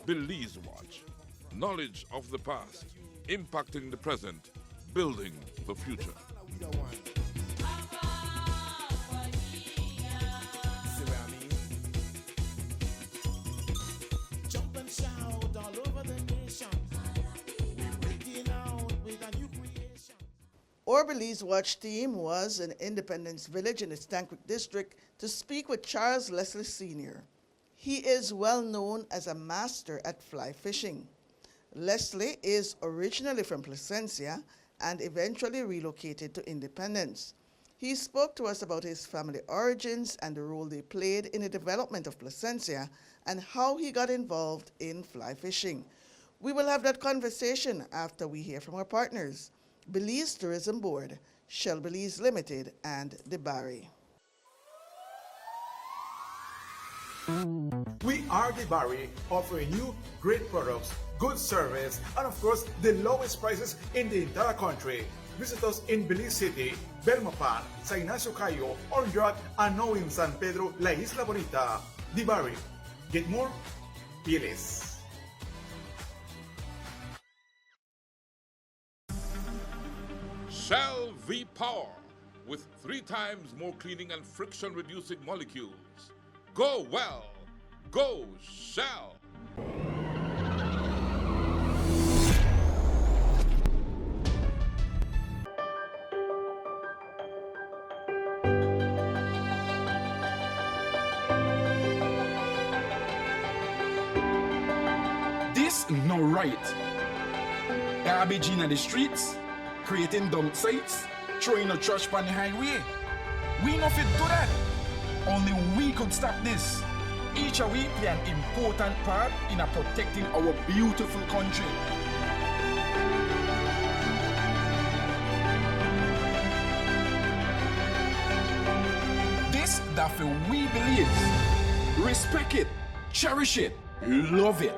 Belize Watch. Knowledge of the past, impacting the present, building the future. Our Belize Watch team was in Independence Village in the Stankwik district to speak with Charles Leslie Sr. He is well known as a master at fly fishing. Leslie is originally from Placencia and eventually relocated to Independence. He spoke to us about his family origins and the role they played in the development of Placencia and how he got involved in fly fishing. We will have that conversation after we hear from our partners, Belize Tourism Board, Shell Belize Limited, and the Barry. We are the Barry, offering you great products, good service, and of course, the lowest prices in the entire country. Visit us in Belize City, Belmopan, San Ignacio Cayo, Orange, and now in San Pedro, La Isla Bonita. The Barry. Get more? Belize. Shell V-Power with 3 times more cleaning and friction-reducing molecules. Go well. Go Shell. This no right. Garbage in the streets, creating dump sites, throwing a trash on the highway. We not fit do that. Only we could stop this. Each of we play an important part in protecting our beautiful country. This that we believe. Respect it, cherish it, love it.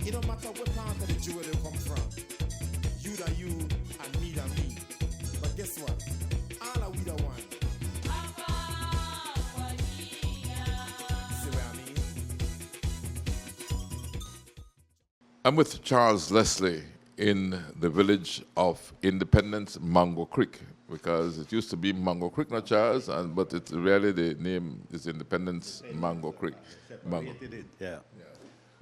It don't matter what part of the jewel they come from. You that you and me that me. But guess what? All are we the one. See what I mean? I'm with Charles Leslie in the village of Independence, Mango Creek, because it used to be Mango Creek, not Charles, but it's really the name is Independence Mango Creek. Mango. Yeah.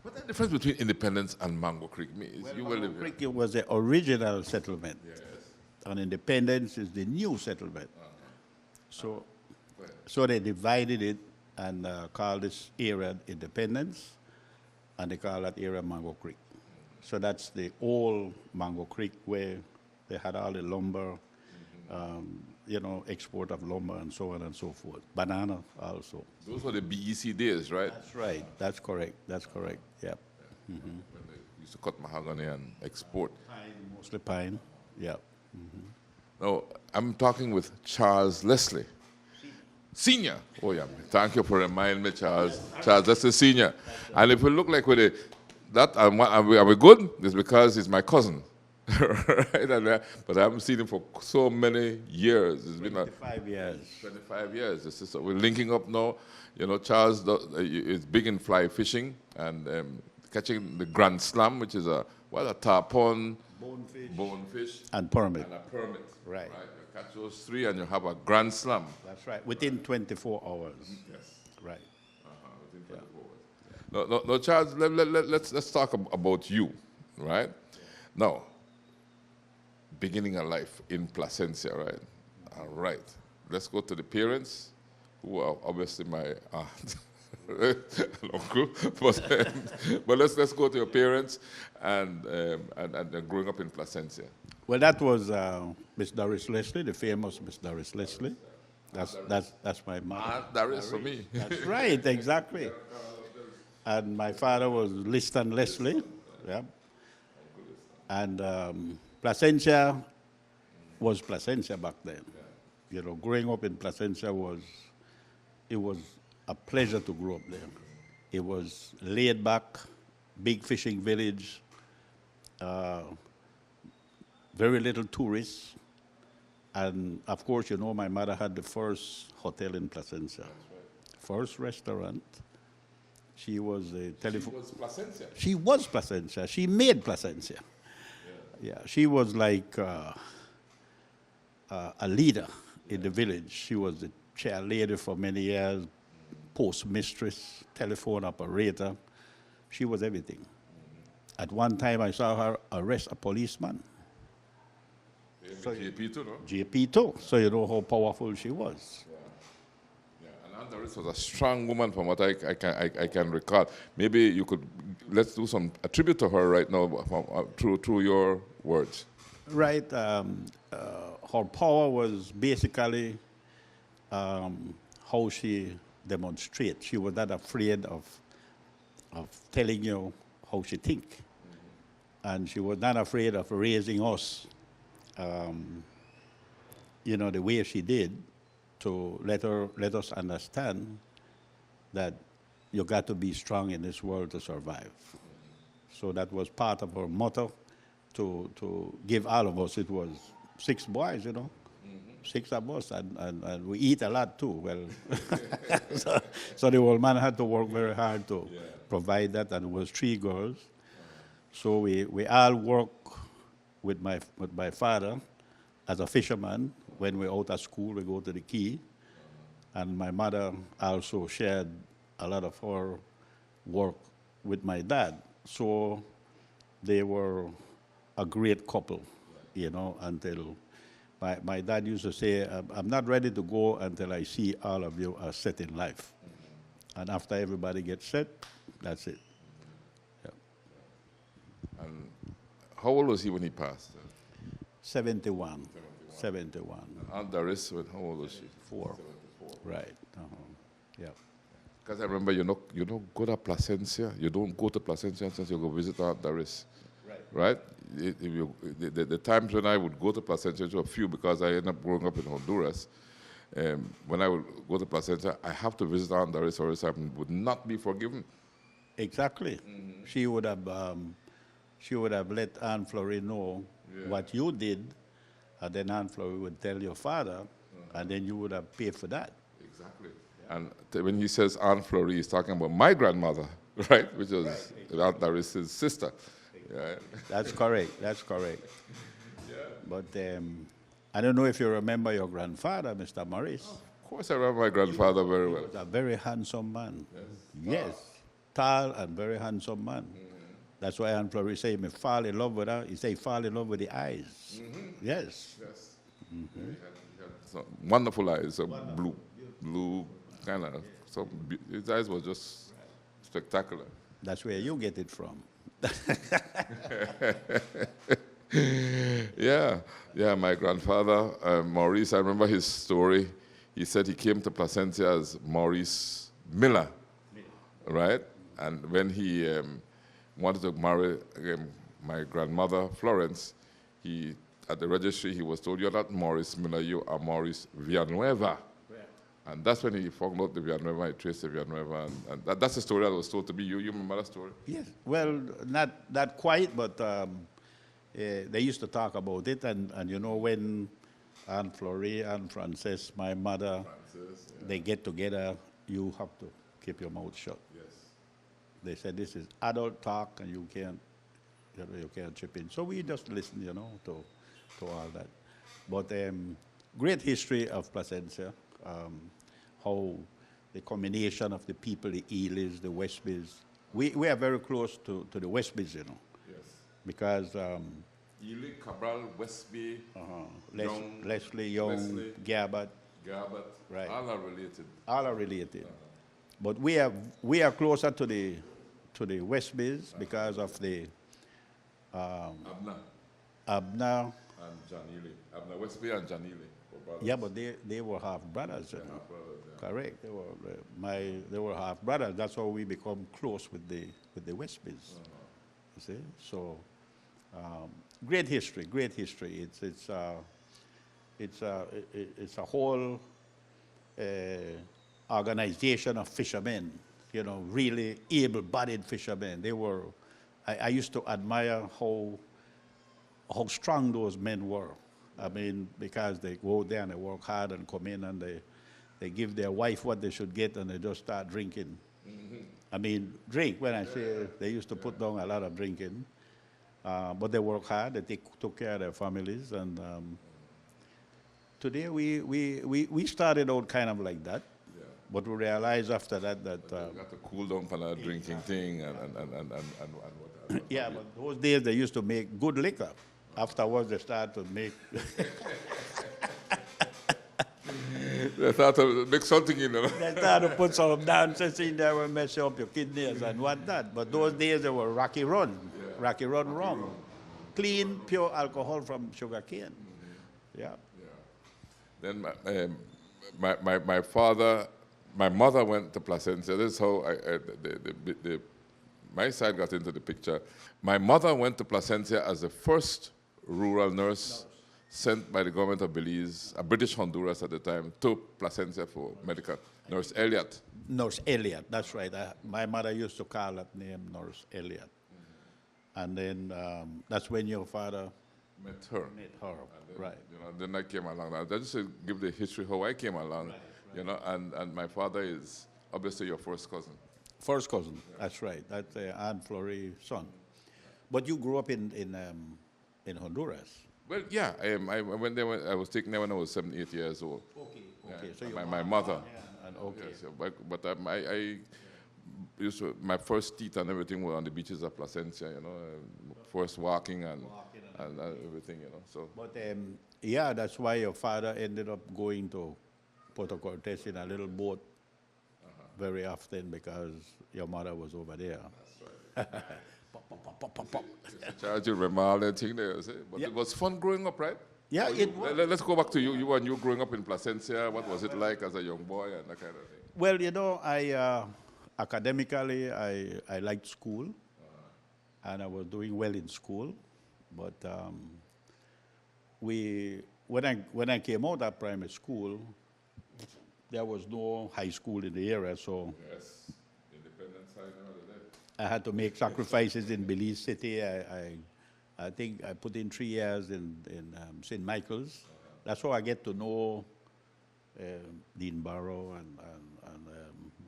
What's the difference between Independence and Mango Creek? Mango Creek it was the original settlement. Yes. And Independence is the new settlement. So they divided it and called this area Independence, and they call that area Mango Creek. So that's the old Mango Creek where they had all the lumber, export of lumber and so on and so forth. Banana also. Those were the BEC days, right? That's right. That's correct. That's correct. Yeah. When they used to cut mahogany and export. Pine, mostly pine. Yeah. Now, I'm talking with Charles Leslie, Senior. Oh, yeah. Thank you for reminding me, Charles. Charles Leslie, Senior. And if we look like are we good? It's because he's my cousin. Right? But I haven't seen him for so many years. It's been 25 years. 25 years. We're linking up now. You know, Charles is big in fly fishing and catching the Grand Slam, which is a tarpon, bonefish, and permit. And a permit. Right. You catch those 3 and you have a Grand Slam. That's right. Within 24 hours. Yes. Right. Within 24 hours. No, Charles, let's talk about you, right? Now, beginning of life in Placencia, right? All right. Let's go to the parents, who are obviously my aunt and uncle. But let's go to your parents and growing up in Placencia. Well, that was Miss Doris Leslie, the famous Miss Doris Leslie. That's my mother. Aunt Doris for me. That's right, exactly. And my father was Liston Leslie. Yeah. And Placencia was Placencia back then. You know, growing up in Placencia was a pleasure to grow up there. It was laid back, big fishing village, very little tourists. And of course, you know, my mother had the first hotel in Placencia, first restaurant. She was a telephone. She was Placencia. She was Placencia. She made Placencia. Yeah, she was like a leader in the village. She was the chair lady for many years, postmistress, telephone operator. She was everything. At one time, I saw her arrest a policeman. So, JP too, no? JP too. So you know how powerful she was. Yeah, and Andaris was a strong woman from what I can recall. Maybe you could, let's do a tribute to her right now through your words. Right. Her power was basically how she demonstrates. She was not afraid of telling you how she think. And she was not afraid of raising us, you know, the way she did, to let us understand that you got to be strong in this world to survive. So that was part of her motto, to give all of us. It was 6 boys, you know, 6 of us, and we eat a lot too. Well, so the old man had to work very hard to provide that, and it was 3 girls. So we all work with my father as a fisherman. When we're out of school, we go to the quay. And my mother also shared a lot of her work with my dad. So they were a great couple, you know, until my dad used to say, I'm not ready to go until I see all of you are set in life. And after everybody gets set, that's it. And how old was he when he passed? 71. Andaris, how old was she? 4. Right. Yeah. Because I remember you don't go to Placencia. You don't go to Placencia unless you go visit Andaris. Right? The times when I would go to Placencia, which were few because I ended up growing up in Honduras, when I would go to Placencia, I have to visit Andaris or else I would not be forgiven. Exactly. She would have let Aunt Florrie know what you did, and then Aunt Florrie would tell your father, and then you would have paid for that. Exactly. And when he says Aunt Florrie, he's talking about my grandmother, right? Which was Aunt Daris's sister. Yeah. That's correct. But I don't know if you remember your grandfather, Mr. Morris. Of course I remember my grandfather very well. He was a very handsome man. Yes. Tall and very handsome man. That's why Aunt Florrie say, "Me fall in love with her." He say, "Fall in love with the eyes." Yes. He had some wonderful eyes, so blue kind of. His eyes were just spectacular. That's where you get it from. Yeah. My grandfather, Maurice. I remember his story. He said he came to Placencia as Maurice Miller, right? And when he wanted to marry my grandmother, Florence, at the registry, he was told, "You're not Maurice Miller, you are Maurice Villanueva." And that's when he found out the Villanueva, he traced the Villanueva, and that's the story that was told to me. You remember that story? Yes. Well, not quite, but they used to talk about it, and you know, when Aunt Florrie and Frances, my mother, they get together, you have to keep your mouth shut. Yes. They said this is adult talk, and you can't chip in. So we just listen, you know, to all that. But great history of Placencia, how the combination of the people, the Elis, the Westbys. We are very close to the Westbys, you know. Yes. Because Ely, Cabral, Westby, Leslie, Young, Gabbard. Right. All are related. But we are closer to the Westbys because of the Abner and John Ely. Abner Westby and John Ely. Yeah, but they were half brothers. You know? Correct. They were half brothers. That's how we become close with the Westbys. You see, so great history. It's a whole organization of fishermen. You know, really able-bodied fishermen. They were. I used to admire how strong those men were. I mean, because they go there and they work hard and come in and they give their wife what they should get and they just start drinking. I mean, drink, when I say they used to put down a lot of drinking, but they work hard, they took care of their families. And today we started out kind of like that. But we realized after that you got to cool down for that drinking thing and what. yeah, but those days they used to make good liquor. Afterwards they started to make They thought to make something in there. they started to put some dances in there and mess up your kidneys and whatnot. But those days they were Rocky Run rum. Clean, pure alcohol from sugar cane. Yeah. Then my mother went to Placencia. This is how my side got into the picture. My mother went to Placencia as the first rural nurse sent by the government of Belize, a British Honduras at the time, to Placencia for medical. Nurse Elliott. Nurse Elliott, that's right. My mother used to call that name Nurse Elliott. And then that's when your father met her. Then, right. Then I came along. I just give the history how I came along, and my father is obviously your first cousin. First cousin, that's right. That's Aunt Florie's son. But you grew up in Honduras. Well, yeah, I went there I was taken there when I was 7, 8 years old. Okay. Yeah, So my mother. Okay. Yes, but I used to, my first teeth and everything were on the beaches of Placencia, first walking and everything, So. But yeah, that's why your father ended up going to Puerto Cortes in a little boat very often because your mother was over there. That's right. Charge you remember all that thing there, but it was fun growing up, right? Yeah, it was. Let's go back to you. You and growing up in Placencia. What was it like as a young boy and that kind of thing? Well, I academically I liked school, and I was doing well in school, but when I came out of primary school, there was no high school in the area, so. Yes. I had to make sacrifices in Belize City. I think I put in 3 years in St. Michael's. That's how I get to know Dean Barrow and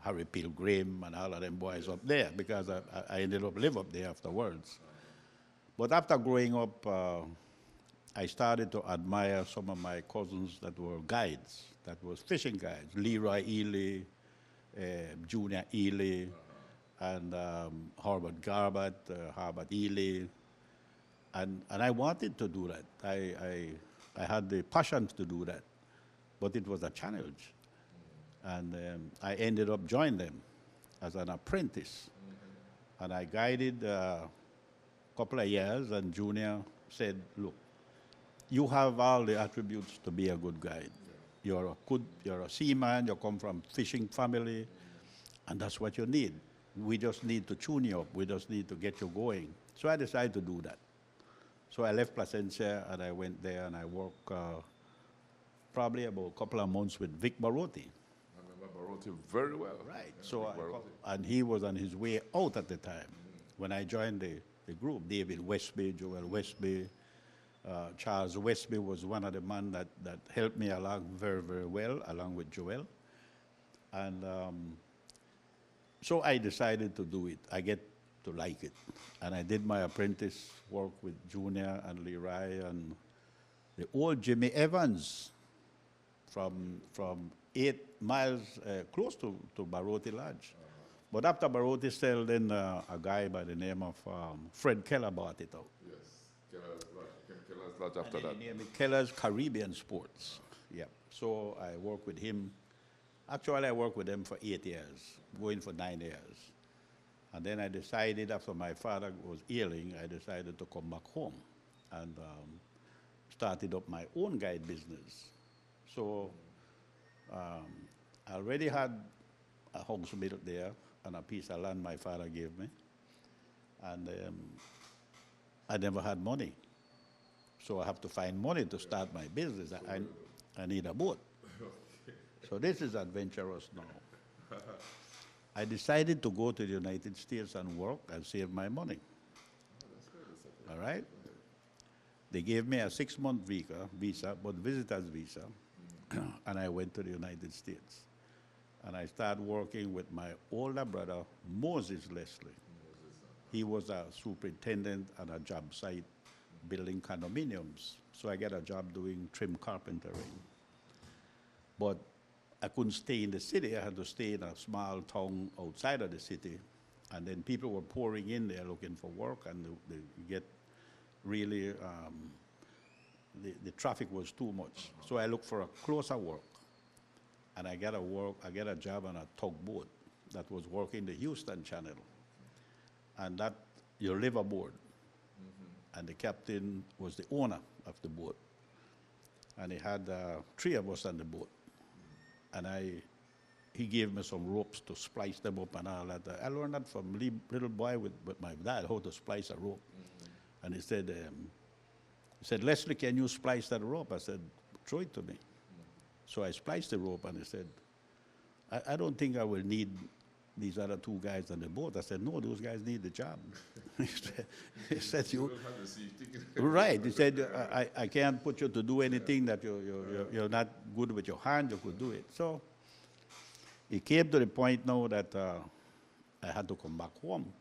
Harry Pilgrim and all of them boys up there because I ended up live up there afterwards. But after growing up, I started to admire some of my cousins that were guides, that was fishing guides, Leroy Ely, Junior Ely, and Harbert Garbutt, Harbert Ely, and I wanted to do that. I had the passion to do that, but it was a challenge. And I ended up joining them as an apprentice. And I guided a couple of years, and Junior said, look, you have all the attributes to be a good guide. You're a seaman, you come from fishing family, and that's what you need. We just need to tune you up. We just need to get you going. So I decided to do that. So I left Placencia and I went there and I worked probably about a couple of months with Vic Barotti. I remember Barotti very well. Right. So and he was on his way out at the time. When I joined the group, David Westby, Joel Westby, Charles Westby was one of the men that helped me along very, very well, along with Joel. And so I decided to do it. I get to like it. And I did my apprentice work with Junior and Leroy and the old Jimmy Evans from 8 miles close to Barotti Lodge. But after Barotti sold, then a guy by the name of Fred Keller bought it out. Yes, Keller's Lodge after that. He named it Keller's Caribbean Sports. Yeah. So I worked with him. Actually, I worked with them for 8 years, going for 9 years. And then I decided, after my father was ailing, I decided to come back home and started up my own guide business. So I already had a house built there and a piece of land my father gave me. And I never had money. So I have to find money to start my business. I need a boat. So this is adventurous now. I decided to go to the United States and work and save my money. All right? They gave me a 6-month visa, but visitor's visa, and I went to the United States. And I started working with my older brother, Moses Leslie. He was a superintendent at a job site building condominiums. So I got a job doing trim carpentering. But I couldn't stay in the city. I had to stay in a small town outside of the city. And then people were pouring in there looking for work, and they get really, the traffic was too much. So I looked for a closer work. And I got a job on a tugboat that was working the Houston Channel. And that, you live aboard. And the captain was the owner of the boat. And he had 3 of us on the boat. And he gave me some ropes to splice them up and all that. I learned that from little boy with my dad, how to splice a rope. And he said, Leslie, can you splice that rope? I said, throw it to me. So I spliced the rope, and he said, I don't think I will need these other 2 guys on the boat. I said, no, those guys need the job. he said you right. He said, I can't put you to do anything that you're not good with your hand. You could do it. So it came to the point now that I had to come back home.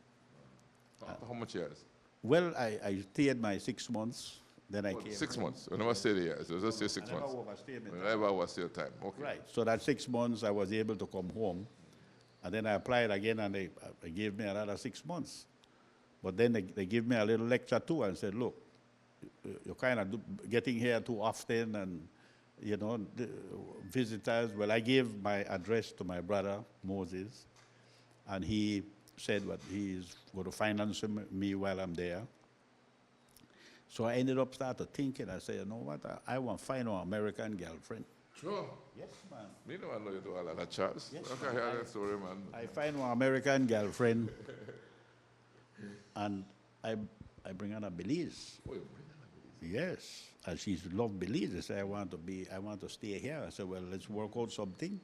How much years? Well, I stayed my 6 months. Then I came. 6 months. You never stayed here. So just say 6 months. Never overstayed time. Okay. Right. So that 6 months, I was able to come home. And then I applied again, and they gave me another 6 months. But then they gave me a little lecture too, and said, look, you're kind of getting here too often, and, you know, the visitors. Well, I gave my address to my brother, Moses, and he said what he's going to finance me while I'm there. So I ended up started thinking. I said, you know what? I want to find an American girlfriend. Sure. Yes, man. Me know I know you do a lot of Charles. Yes, Okay, hear that story, man. I find one American girlfriend, and I bring her to Belize. Oh, you bring her to Belize? Yes, and she's love Belize. She said, I want to stay here. I said, well, let's work out something.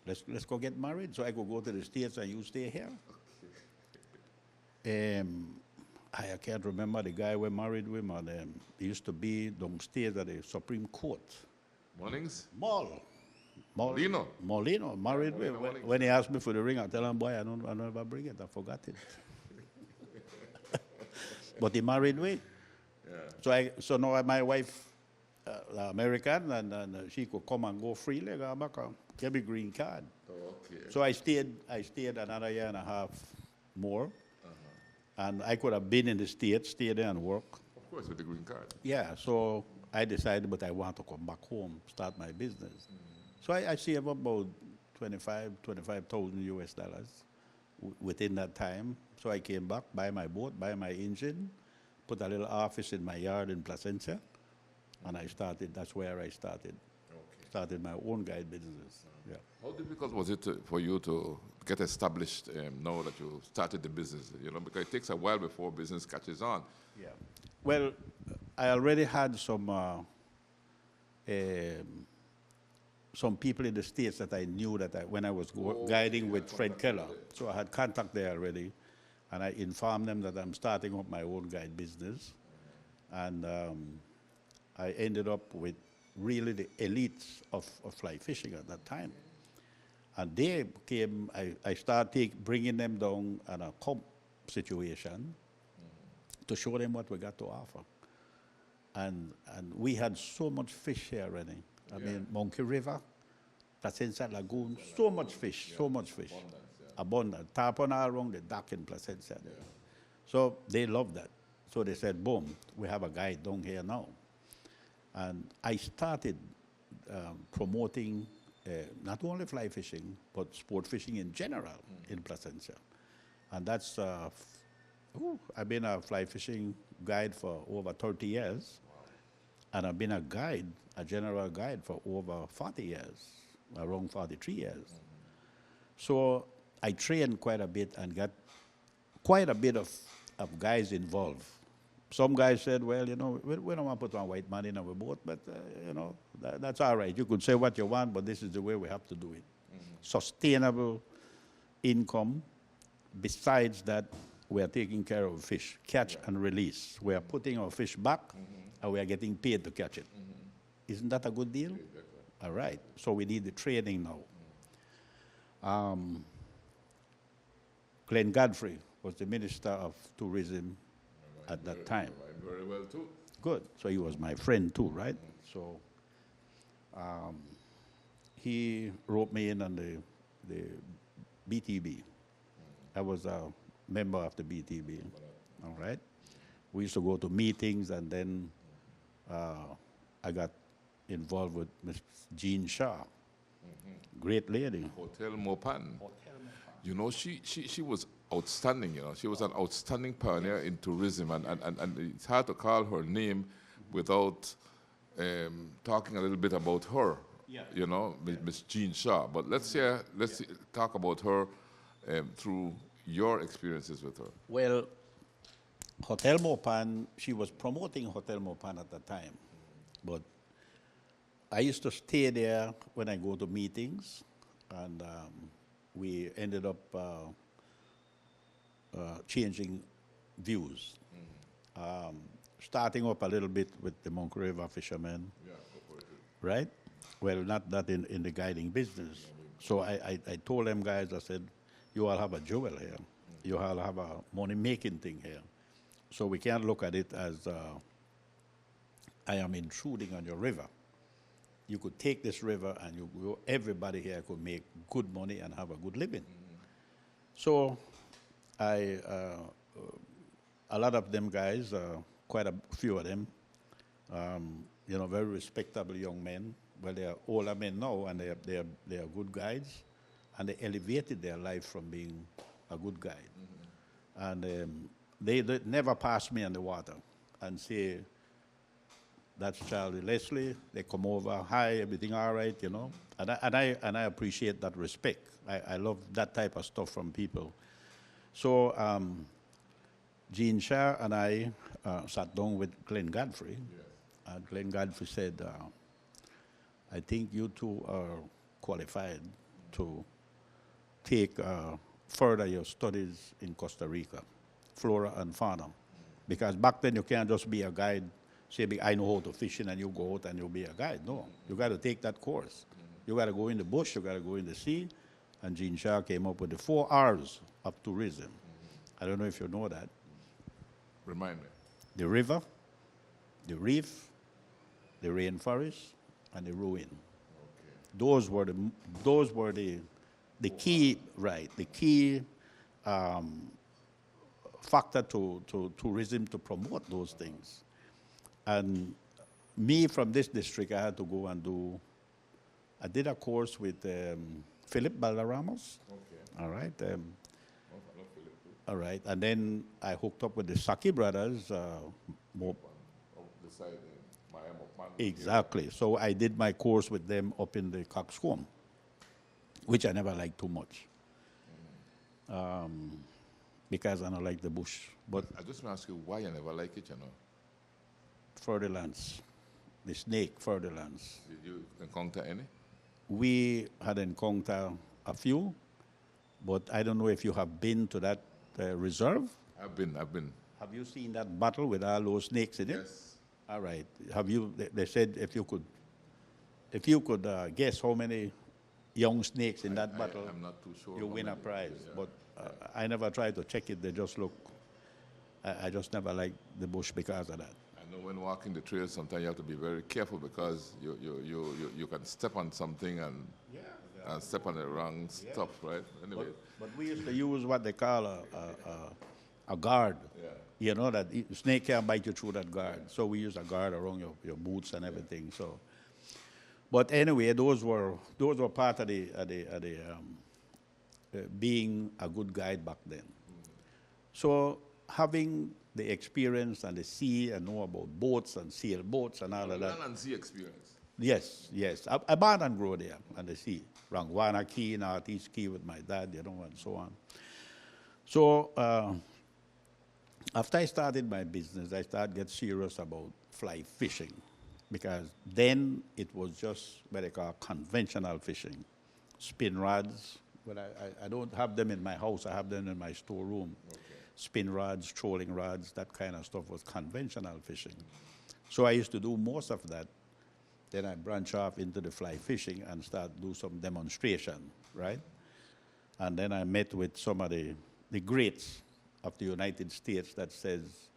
Let's go get married. So I could go to the States and you stay here. I can't remember the guy we married with, and he used to be downstairs at the Supreme Court. Mornings? Molino, married with. When he asked me for the ring, I tell him, boy, I don't ever bring it. I forgot it. But he married me. Yeah. So now my wife, American, and she could come and go freely. Get me green card. Okay. So I stayed another year and a half more. And I could have been in the States, stay there and work. Of course, with the green card. Yeah, so I decided, but I want to come back home, start my business. So I saved about $25,000 US within that time. So I came back, buy my boat, buy my engine, put a little office in my yard in Placencia, and I started. That's where I started. Okay. Started my own guide business. Yeah. How difficult was it for you to get established now that you started the business? You know, because it takes a while before business catches on. Yeah. Well, I already had some people in the States that I knew that when I was guiding with Fred Keller. So I had contact there already, and I informed them that I'm starting up my own guide business. And I ended up with really the elites of fly fishing at that time. And they came, I started bringing them down on a comp situation to show them what we got to offer. And we had so much fish here already. I mean, Monkey River, Placencia Lagoon, so much fish. Abundant. Tarpon all around the dock in Placencia. Yeah. So they loved that. So they said, boom, we have a guide down here now. And I started promoting not only fly fishing, but sport fishing in general in Placencia. And that's, I've been a fly fishing guide for over 30 years. Wow. And I've been a general guide for over 40 years, around 43 years. So I trained quite a bit and got quite a bit of guys involved. Some guys said, well, you know, we don't want to put one white man in our boat, but, you know, that's all right. You could say what you want, but this is the way we have to do it. Sustainable income. Besides that, we are taking care of fish, catch and release. We are putting our fish back, and we are getting paid to catch it. Isn't that a good deal? All right. So we need the training now. Glenn Godfrey was the Minister of Tourism at that time. Very well, too. Good. So he was my friend too, right? So he wrote me in on the BTB. I was a member of the BTB. All right. We used to go to meetings, and then I got involved with Miss Jean Shaw, great lady. Hotel Mopan. You know, she was outstanding, you know. She was an outstanding pioneer in tourism, and it's hard to call her name without talking a little bit about her, you know, Miss Jean Shaw. But let's talk about her through your experiences with her. Well, Hotel Mopan, she was promoting Hotel Mopan at the time, but I used to stay there when I go to meetings, and we ended up changing views. Starting up a little bit with the Monk River fishermen, right? Well, not in the guiding business. So I told them guys, I said, you all have a jewel here. You all have a money-making thing here. So we can't look at it as I am intruding on your river. You could take this river and everybody here could make good money and have a good living. So a lot of them guys, quite a few of them, you know, very respectable young men. Well, they are older men now, and they are good guides, and they elevated their life from being a good guide. And they never pass me on the water and say, that's Charlie Leslie. They come over, hi, everything all right, you know. And I appreciate that respect. I love that type of stuff from people. So Jean Shaw and I sat down with Glenn Godfrey. And Glenn Godfrey said, I think you two are qualified to take further your studies in Costa Rica, flora and fauna. Because back then you can't just be a guide, say, I know how to fish and you go out and you'll be a guide. No, you got to take that course. You got to go in the bush, you got to go in the sea. And Jean Shaw came up with the 4 R's of tourism. I don't know if you know that. Remind me. The river, the reef, the rainforest, and the ruin. Okay. Those were the key, right? The key factor to tourism to promote those things. And me from this district, I had to go and I did a course with Philip Balderramos. Okay. All right. All right. And then I hooked up with the Saki brothers. Exactly. So I did my course with them up in the Coxcomb, which I never liked too much. Because I don't like the bush. But I just want to ask you why you never like it, you know? Furtherlands, the snake furtherlands. Did you encounter any? We had encountered a few, but I don't know if you have been to that reserve. I've been. Have you seen that bottle with all those snakes in it? Yes. All right. Have you? They said if you could guess how many young snakes in that bottle, I'm not too sure. You win a prize. Yeah. But I never tried to check it. They just look. I just never liked the bush because of that. I know when walking the trail, sometimes you have to be very careful because you can step on something and step on the wrong stuff, right? Anyway. But we used to use what they call a guard. Yeah. You know that snake can't bite you through that guard. Yeah. So we use a guard around your boots and everything. Yeah. So, but anyway, those were part of the being a good guide back then. So having the experience and the sea and know about boats and sailboats and all of that. Land and sea experience. Yes. I born and grew there on the sea. Rangwana Key, Northeast Key with my dad, you know, and so on. So after I started my business, I started to get serious about fly fishing because then it was just what they call conventional fishing. Spin rods, but I don't have them in my house, I have them in my storeroom. Okay. Spin rods, trolling rods, that kind of stuff was conventional fishing. So I used to do most of that. Then I branch off into the fly fishing and start do some demonstration, right? And then I met with some of the greats of the United States that says,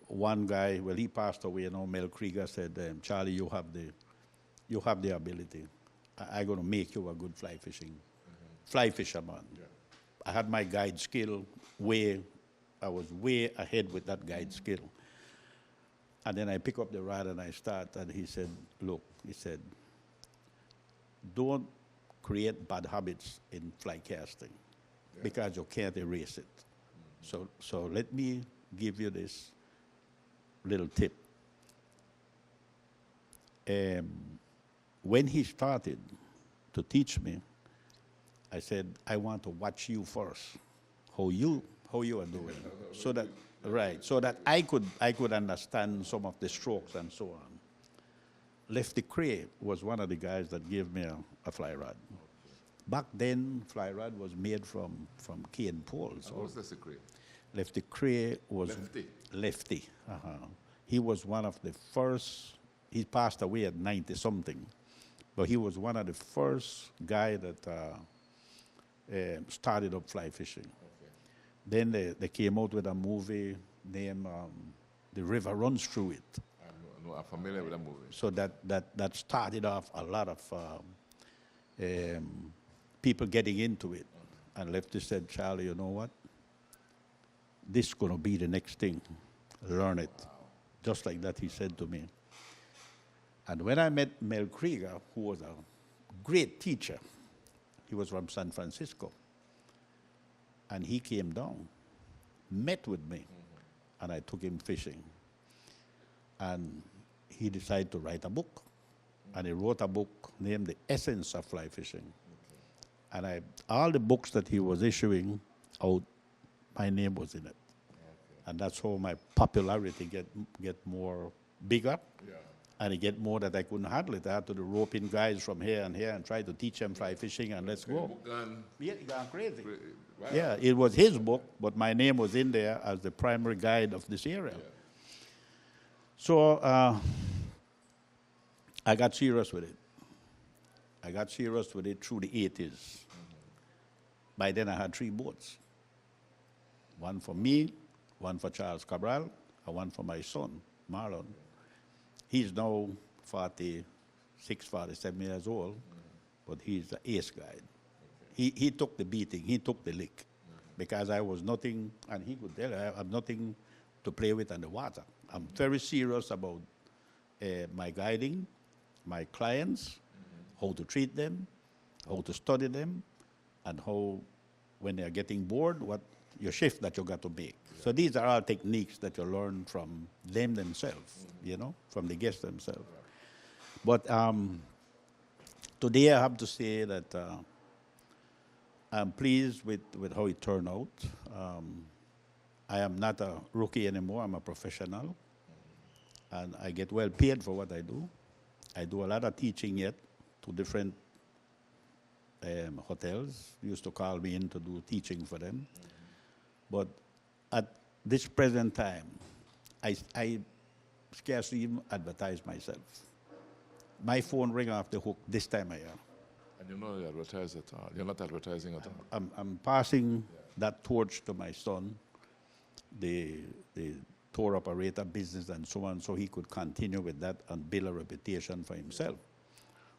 one guy, well, he passed away, Mel Krieger said, Charlie, you have the ability. I'm going to make you a good fly fisherman. Yeah. I had my guide skill I was way ahead with that guide skill. And then I pick up the rod and I start, and he said, look, don't create bad habits in fly casting because you can't erase it. So let me give you this little tip. When he started to teach me, I said, I want to watch you first, how you are doing, so that I could understand some of the strokes and so on. Lefty Cray was one of the guys that gave me a fly rod. Back then, fly rod was made from cane poles. What was Lefty Cray? Lefty Cray was Lefty. He was one of the first. He passed away at 90-something, but he was one of the first guy that started up fly fishing. Okay. Then they came out with a movie named "The River Runs Through It." I'm familiar with that movie. So that started off a lot of people getting into it. And Lefty said, Charlie, you know what? This is going to be the next thing. Learn it. Wow. Just like that, he said to me. And when I met Mel Krieger, who was a great teacher, he was from San Francisco, and he came down, met with me, and I took him fishing. And he decided to write a book. And he wrote a book named The Essence of Fly Fishing. And all the books that he was issuing out, my name was in it. And that's how my popularity get more bigger. Yeah. And it get more that I couldn't handle it. I had to rope in guys from here and here and try to teach them fly fishing and let's go. Yeah, it got crazy. Wow. Yeah, it was his book, but my name was in there as the primary guide of this area. Yeah. So I got serious with it. I got serious with it through the 80s. By then I had 3 boats. One for me, one for Charles Cabral, and one for my son, Marlon. He's now 46, 47 years old, but he's an ace guide. He took the beating, he took the lick, because I was nothing, and he could tell I have nothing to play with on the water. I'm very serious about my guiding, my clients, how to treat them, how to study them, and how, when they're getting bored, what your shift that you got to make. Yeah. So these are all techniques that you learn from them themselves, from the guests themselves. Right. But today I have to say that I'm pleased with how it turned out. I am not a rookie anymore, I'm a professional. And I get well paid for what I do. I do a lot of teaching yet to different hotels. They used to call me in to do teaching for them. But at this present time, I scarcely even advertise myself. My phone rings off the hook this time of year. And you're not advertising at all? You're not advertising at all? I'm passing that torch to my son, the tour operator business and so on, so he could continue with that and build a reputation for himself.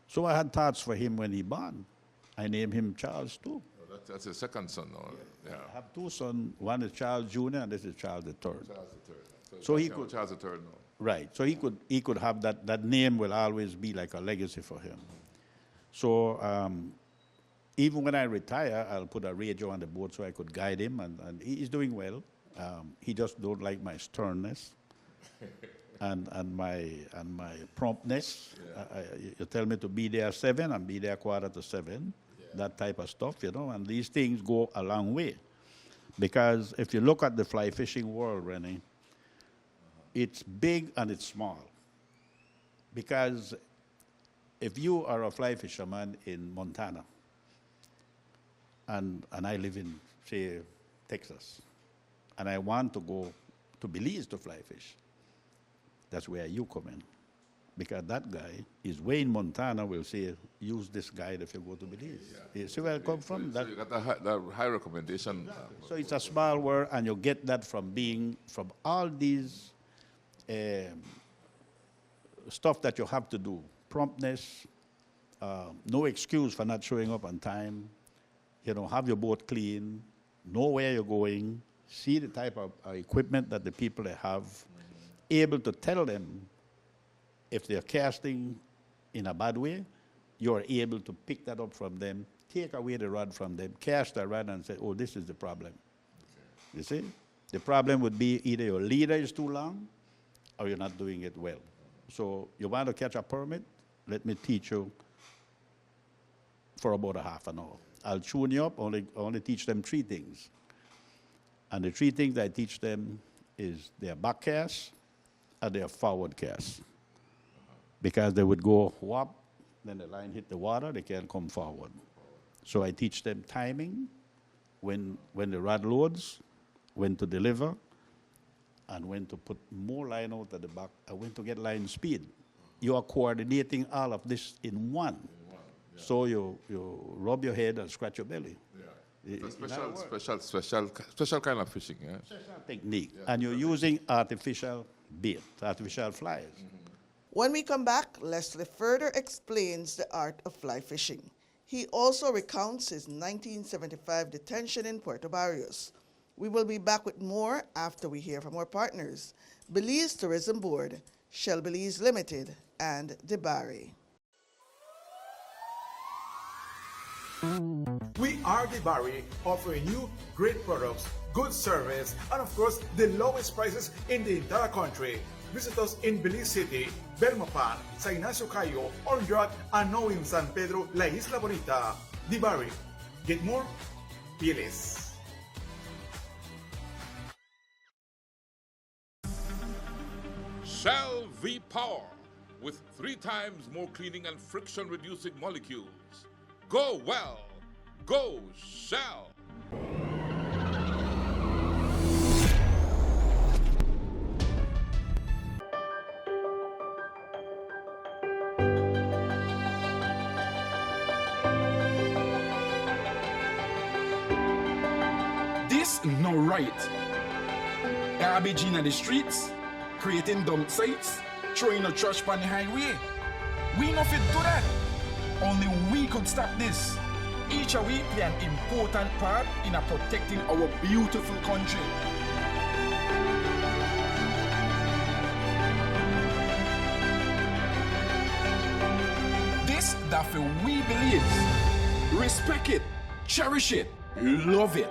So I had thoughts for him when he born. I named him Charles too. Oh, that's his second son, or? Yeah. I have 2 sons. One is Charles Jr. and this is Charles III. Charles III. So he could Charles III now. Right. So he could have that name will always be like a legacy for him. So even when I retire, I'll put a radio on the boat so I could guide him, and he's doing well. He just don't like my sternness and my promptness. Yeah. You tell me to be there 7, and be there 7:15. Yeah. That type of stuff, and these things go a long way. Because if you look at the fly fishing world, Rennie, it's big and it's small. Because if you are a fly fisherman in Montana, and I live in, say, Texas, and I want to go to Belize to fly fish, That's where you come in. Because that guy is Wayne Montana will say, use this guide if you go to Belize. You see where I come from? So you got that high recommendation. So it's a small world, and you get that from all these stuff that you have to do. Promptness, no excuse for not showing up on time, have your boat clean, know where you're going, see the type of equipment that the people they have, able to tell them if they're casting in a bad way, you're able to pick that up from them, take away the rod from them, cast the rod and say, oh, this is the problem. Okay. You see? The problem would be either your leader is too long or you're not doing it well. So you want to catch a permit? Let me teach you for about a half an hour. I'll tune you up, only teach them 3 things. And the 3 things I teach them is their back cast and their forward cast. Because they would go whop, then the line hit the water, they can't come forward. So I teach them timing, when the rod loads, when to deliver, and when to put more line out at the back, and when to get line speed. You are coordinating all of this in one. Yeah. So you rub your head and scratch your belly. Yeah. Special kind of fishing, yeah? Special technique. Yeah. And you're using artificial bait, artificial flies. Mm-hmm. When we come back, Leslie further explains the art of fly fishing. He also recounts his 1975 detention in Puerto Barrios. We will be back with more after we hear from our partners, Belize Tourism Board, Shell Belize Limited, and DeBarry. We are DeBarry, offering you great products, good service, and of course, the lowest prices in the entire country. Visit us in Belize City, Belmopan, San Ignacio Cayo, Honduras, and now in San Pedro, La Isla Bonita. DeBarry. Get more? Be less. Shell V-Power with 3 times more cleaning and friction-reducing molecules. Go well. Go Shell. This no right. Garbage in the streets, creating dump sites, throwing a trash on the highway. We not fit do that. Only we could stop this. Each of we play an important part in protecting our beautiful country. This that we believe. Respect it, cherish it, love it.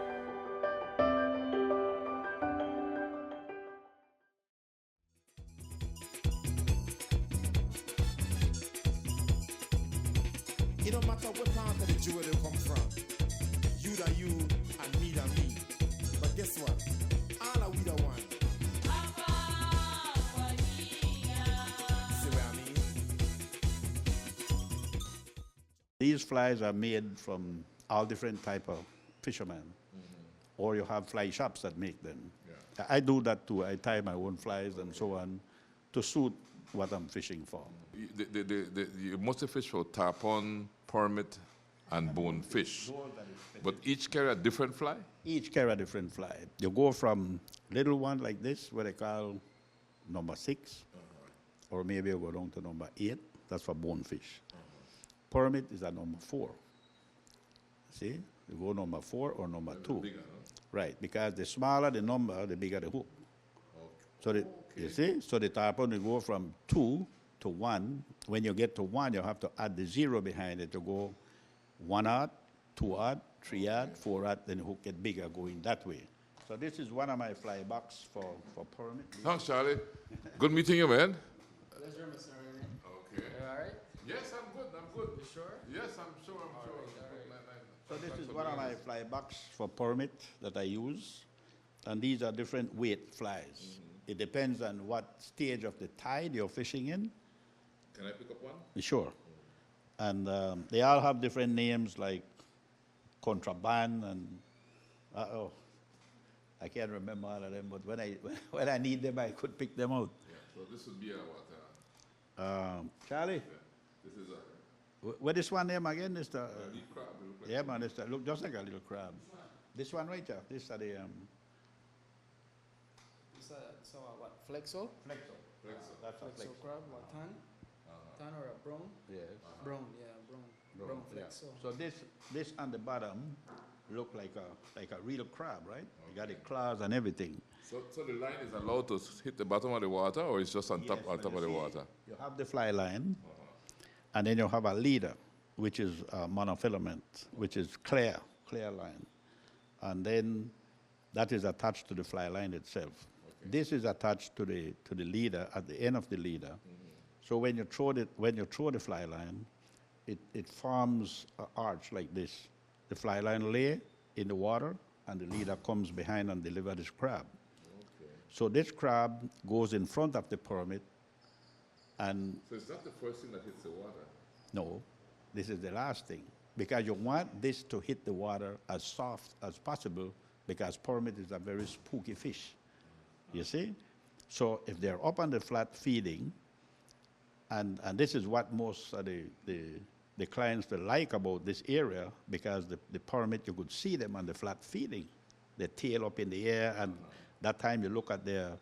It don't matter what part of the jewel they come from. You that you and me that me. But guess what? All are we the one. See what I mean? These flies are made from all different type of fishermen. Or you have fly shops that make them. Yeah. I do that too. I tie my own flies and so on to suit what I'm fishing for. You mostly fish for tarpon, permit, and bonefish. But each carry a different fly? Each carry a different fly. You go from little one like this, what they call number 6, or maybe you go down to number 8. That's for bonefish. Permit is at number 4. See? You go number 4 or number 2. Bigger, no? Right, because the smaller the number, the bigger the hook. Okay. So you see? So the tarpon will go from 2 to 1. When you get to 1, you have to add the 0 behind it to go 1 odd, 2 odd, 3 odd, 4 odd, then the hook get bigger going that way. So this is one of my fly box for permit. Thanks, Charlie. Good meeting you, man. Pleasure, Mr. Ernie. Okay. You all right? Yes, I'm good. You sure? Yes, I'm sure. So this is one of my fly box for permit that I use. And these are different weight flies. It depends on what stage of the tide you're fishing in. Can I pick up one? Sure. And they all have different names like contraband and I can't remember all of them, but when I when I need them, I could pick them out. Yeah. So this would be a what? Charlie, This is a what this one name again? Is the deep crab. It look like yeah man, it's the, look just like a little crab. This one right here. This are the So what? Flexo? flexo. flexo. That's a Flexo flexo. crab, what tan? Tan or a brown? Yes. Brown, yeah, brown. Brown Yeah. flexo. So this on the bottom look like a real crab, right? You got the claws and everything. So the line is allowed to hit the bottom of the water, or it's just on top Yes, on but top you of the see, water? You have the fly line, and then you have a leader, which is monofilament, which is clear line, and then that is attached to the fly line itself. This is attached to the leader at the end of the leader. So when you throw the fly line, it forms an arch like this. The fly line lay in the water, and the leader comes behind and delivers this crab. So this crab goes in front of the pyramid, and So is that the first thing that hits the water? no, this is the last thing. Because you want this to hit the water as soft as possible, because pyramid is a very spooky fish. You see? So if they're up on the flat feeding, and this is what most of the clients will like about this area, because the pyramid, you could see them on the flat feeding, their tail up in the air, and that time you look at the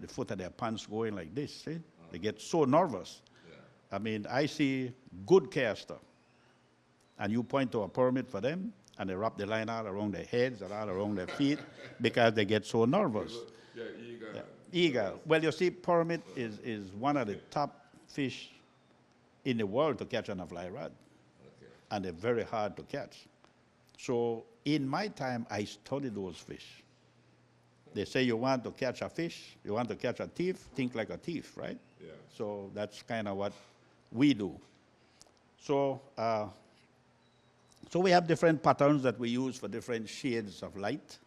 foot of their pants going like this, see? They get so nervous. I mean, I see good caster, and you point to a pyramid for them, and they wrap the line all around their heads and all around their feet because they get so nervous. Yeah, eager. Yeah. Eager. Well, you see, pyramid is one of the top fish in the world to catch on a fly rod, and they're very hard to catch. So in my time, I studied those fish. They say you want to catch a fish, you want to catch a thief, think like a thief, right? Yeah. So that's kind of what we do. So, so we have different patterns that we use for different shades of light.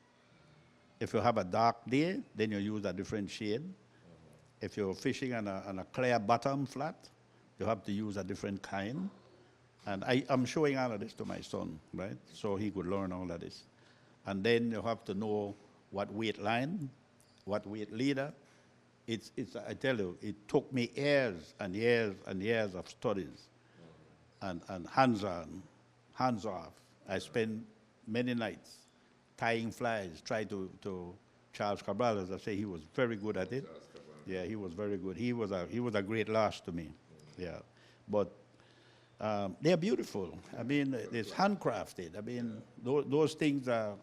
If you have a dark day, then you use a different shade. If you're fishing on a clear bottom flat, you have to use a different kind. And I'm showing all of this to my son, right? So he could learn all of this. And then you have to know what weight line, what weight leader. I tell you, it took me years and years and years of studies and hands-on, hands-off. I spent many nights tying flies, try to Charles Cabral, as I say, he was very good at it. Yeah, he was very good. He was a great loss to me. Yeah, but they're beautiful. I mean, it's handcrafted. I mean, those things are.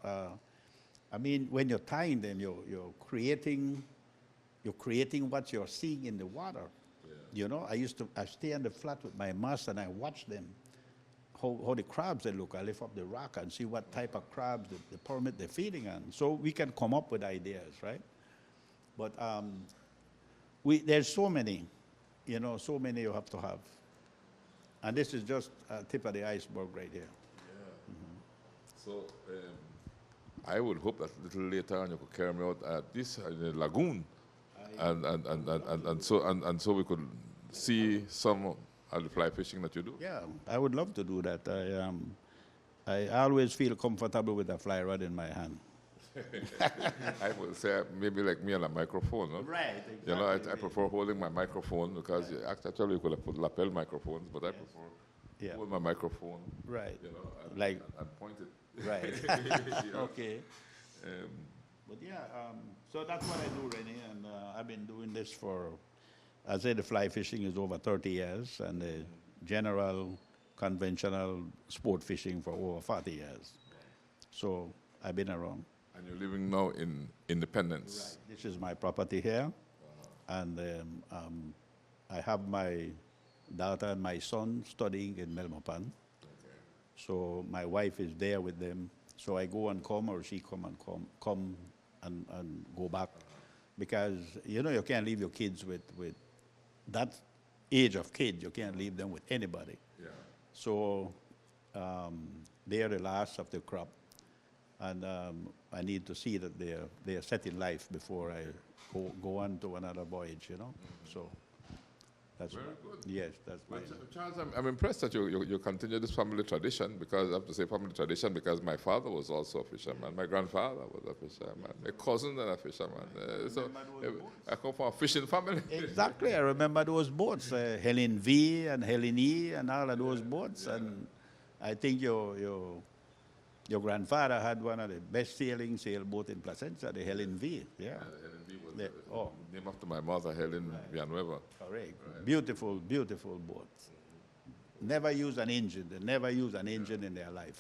I mean, when you're tying them, you're creating what you're seeing in the water. Yeah. You know, I stay on the flat with my master and I watch them, how the crabs they look. I lift up the rock and see what type of crabs the pyramid they're feeding on. So we can come up with ideas, right? But there's so many, you know, so many you have to have. And this is just a tip of the iceberg right here. Yeah. So I would hope that a little later on you could carry me out at this the lagoon, and so we could see some of the fly fishing that you do. Yeah, I would love to do that. I always feel comfortable with a fly rod in my hand. I would say maybe like me on a microphone, no? Right, exactly. You know, I prefer holding my microphone because actually you could have put lapel microphones, but I prefer hold my microphone. Right. You know, and point it. Right. You know? Okay. But yeah, so that's what I do, Rennie, and I've been doing this for, I say the fly fishing is over 30 years, and the general, conventional sport fishing for over 40 years. So I've been around. And you're living now in Independence. Right. This is my property here, and I have my daughter and my son studying in Melmopan. So my wife is there with them. So I go and come, or she come and go back, because you know you can't leave your kids with that age of kid. You can't leave them with anybody. Yeah. So they are the last of the crop, and I need to see that they are set in life before I go on to another voyage. You know, so. That's Very right. good. Yes, that's Well, right. Charles, I'm impressed that you continue this family tradition, because I have to say family tradition because my father was also a fisherman. My grandfather was a fisherman. My cousin was a fisherman. I come from a fishing family. Exactly. I remember those boats, Helen V and Helen E and all of those boats. And I think your grandfather had one of the best sailing sailboat in Placentia, the Helen V. Yeah. Helen V was Oh, named after my mother, Helen Villanueva. correct. Beautiful, beautiful boats. Never use an engine. They never use an engine in their life.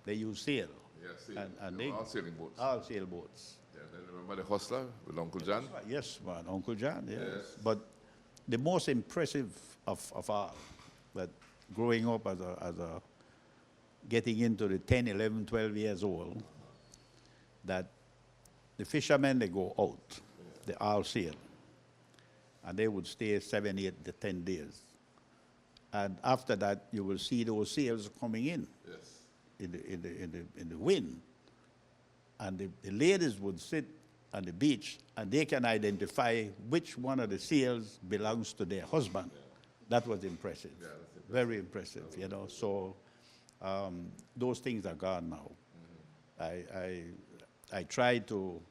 They use sail. Yeah, And they were all sailing boats. all sailboats. Yeah, then remember the hustler with Uncle John? Yes, man, Uncle John, yes. But the most impressive of all, that growing up as a getting into the 10, 11, 12 years old, that the fishermen, they go out, they all sail, and they would stay 7, 8 to 10 days. And after that, you will see those sails coming in, in the wind. And the ladies would sit on the beach, and they can identify which one of the sails belongs to their husband. That was impressive. Very impressive, you know. So those things are gone now. I try to,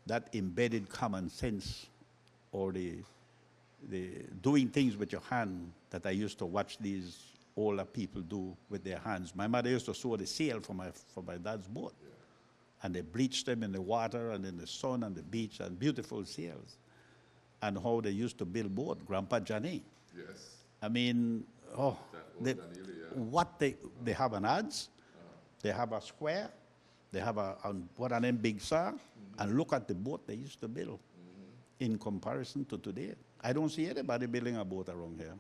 that embedded common sense, or the doing things with your hand that I used to watch these older people do with their hands. My mother used to sew the sail for my dad's boat. And they bleached them in the water and in the sun and the beach, and beautiful sails. And how they used to build boat, Grandpa Johnny. Yes. I mean, what they have an adze, they have a square, they have one of them big saw, and look at the boat they used to build in comparison to today. I don't see anybody building a boat around here.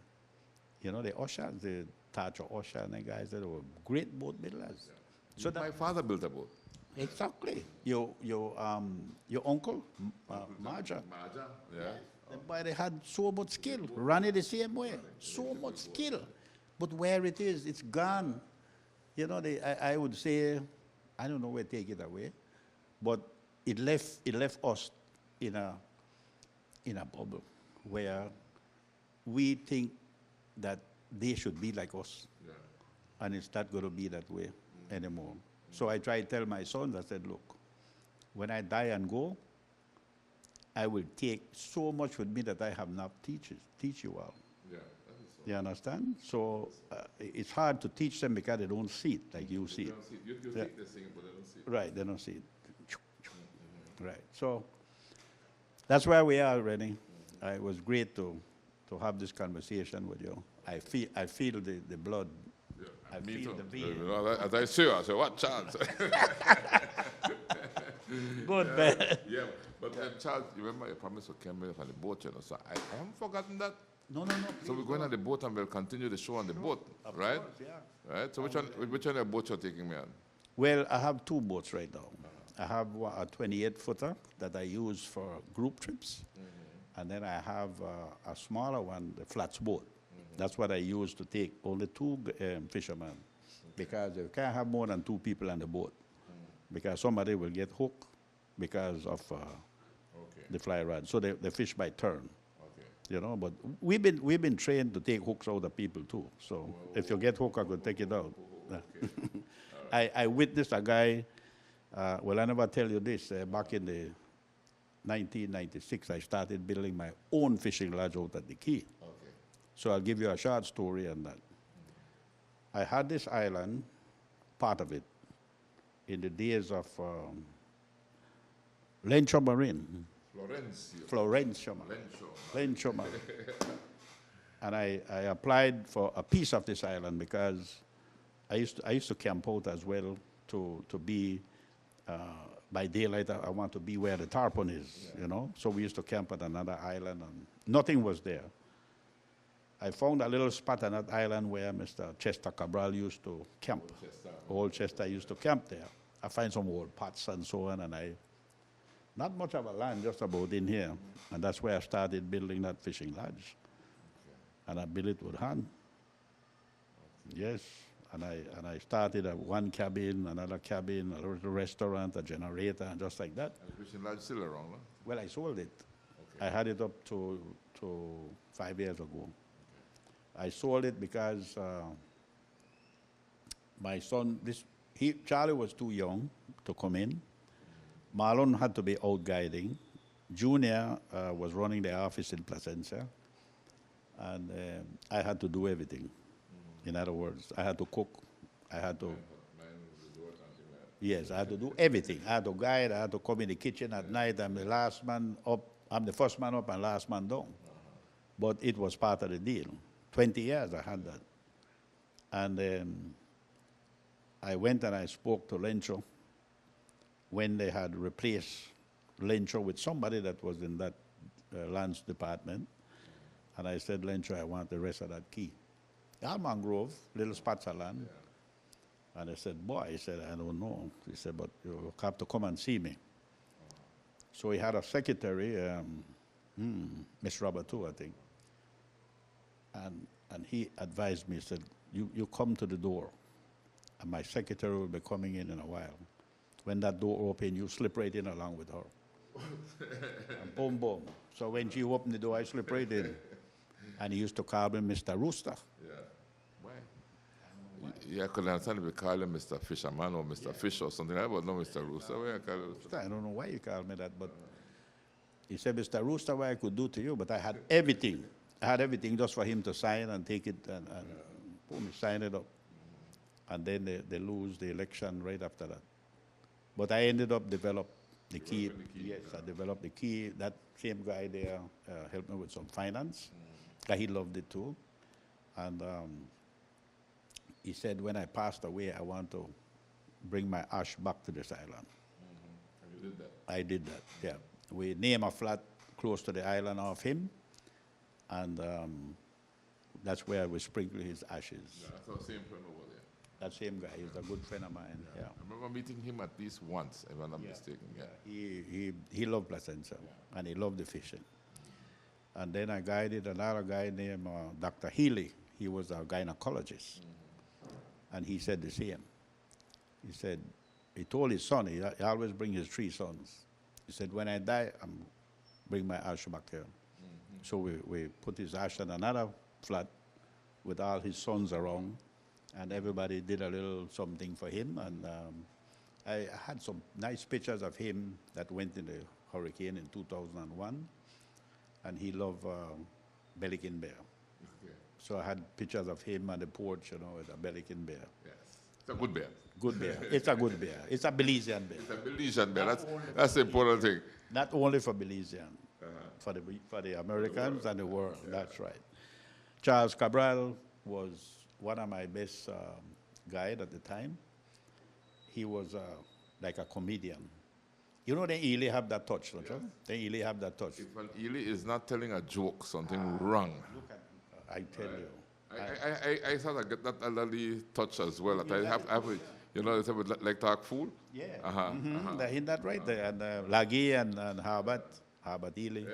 You know, the Oshas, the Thatcher Osha and the guys, that were great boat builders. So my father built a boat. Exactly. Your uncle, Marja. Marja, yeah. But they had so much skill, run it the same way, so much skill. But where it is, it's gone. You know, I would say, I don't know where to take it away, but it left us in a bubble where we think that they should be like us, and it's not going to be that way anymore. So I try to tell my sons, I said, look, when I die and go, I will take so much with me that I have not teach you all. Yeah, that is so. You understand? So it's hard to teach them because they don't see it like you see They it. don't see it. You think they're seeing it, but they don't see it. Right, they don't see it. Right. So that's where we are, Rennie. It was great to have this conversation with you. I feel the blood. Yeah, I me feel too. the vein. You know, as I say, I say, what chance? Good, man. Yeah, but Charles, you remember you promised to come here for the boat, you know, so I haven't forgotten that. No. So we're going on the boat and we'll continue the show on the boat, right? Course, yeah. Right? So which one of the boats you're taking me on? Well, I have two boats right now. I have a 28-footer that I use for group trips. And then I have a smaller one, the flats boat. That's what I use to take only two fishermen. Because you can't have more than 2 people on the boat. Because somebody will get hooked because of the fly rod. So they fish by turn. You know, but we've been trained to take hooks out of people too. So if you get hooked, I could take it out. I witnessed a guy, well, I never tell you this, back in the 1996, I started building my own fishing lodge out at the Key. So I'll give you a short story on that. I had this island, part of it, in the days of Lencho Marine. Florencio. And I applied for a piece of this island because I used to camp out as well to be, by daylight I want to be where the tarpon is, you know. So we used to camp at another island and nothing was there. I found a little spot on that island where Mr. Chester Cabral used to camp. Old Chester used to camp there. I find some old pots and so on, and not much of a land, just about in here. And that's where I started building that fishing lodge. And I built it with hand. Yes. And I started at one cabin, another cabin, a little restaurant, a generator, and just like that. And the fishing lodge still around, huh? Well, I sold it. I had it up to 5 years ago. I sold it because my son, Charlie was too young to come in. Marlon had to be out guiding. Junior was running the office in Placencia, and I had to do everything. In other words, I had to cook, I had to, yes, I had to do everything. I had to guide, I had to come in the kitchen at night. I'm the last man up, I'm the first man up and last man down. But it was part of the deal. 20 years I had that. And I went and I spoke to Lencho when they had replaced Lencho with somebody that was in that lands department. And I said, Lencho, I want the rest of that key. Almond Grove, little spots of land. Yeah. And I said, boy, he said, I don't know. He said, but you have to come and see me. So he had a secretary, Miss Robert too, I think. And he advised me, he said, you come to the door, and my secretary will be coming in a while. When that door open, you slip right in along with her. And boom, boom. So when she opened the door, I slip right in. And he used to call me Mr. Rooster. Yeah. Why? Yeah, I could understand if you call him Mr. Fisherman or Mr. Fish or something like that, but no Mr. Rooster. Why I call him? I don't know why you called me that, but he said, Mr. Rooster, what I could do to you, but I had everything. I had everything just for him to sign and take it and boom, sign it up. And then they lose the election right after that. But I ended up develop the key. Yes, I developed the key. That same guy there helped me with some finance. He loved it too. And he said, when I passed away, I want to bring my ash back to this island. And you did that? I did that, yeah. We named a flat close to the island of him, and that's where we sprinkle his ashes. Yeah, that's the same friend over there. That same guy, he's a good friend of mine, yeah. I remember meeting him at least once, if I'm not mistaken. Yeah. He loved Placencia, and he loved the fishing. And then I guided another guy named Dr. Healy. He was a gynecologist. And he said the same. He said, he told his son, he always bring his 3 sons. He said, when I die, I'm bring my ash back here. So we put his ash in another flat with all his sons around, and everybody did a little something for him. And I had some nice pictures of him that went in the hurricane in 2001. And he loved Pelican bear. Okay. So I had pictures of him on the porch, with a Pelican bear. Yes. It's a good bear. Good bear. It's a good bear. It's a Belizean bear. It's a Belizean bear. That's the important thing. Not only for Belizean, for the Americans and the world. Yeah. That's right. Charles Cabral was one of my best guides at the time. He was like a comedian. You know, they really have that touch, don't you? They really have that touch. If an Ely is not telling a joke, something wrong. Look at, I tell you. I thought I get that elderly touch as well. That I have they would like talk fool. Yeah. They hit that right there. And Laggy and Harbert Ely.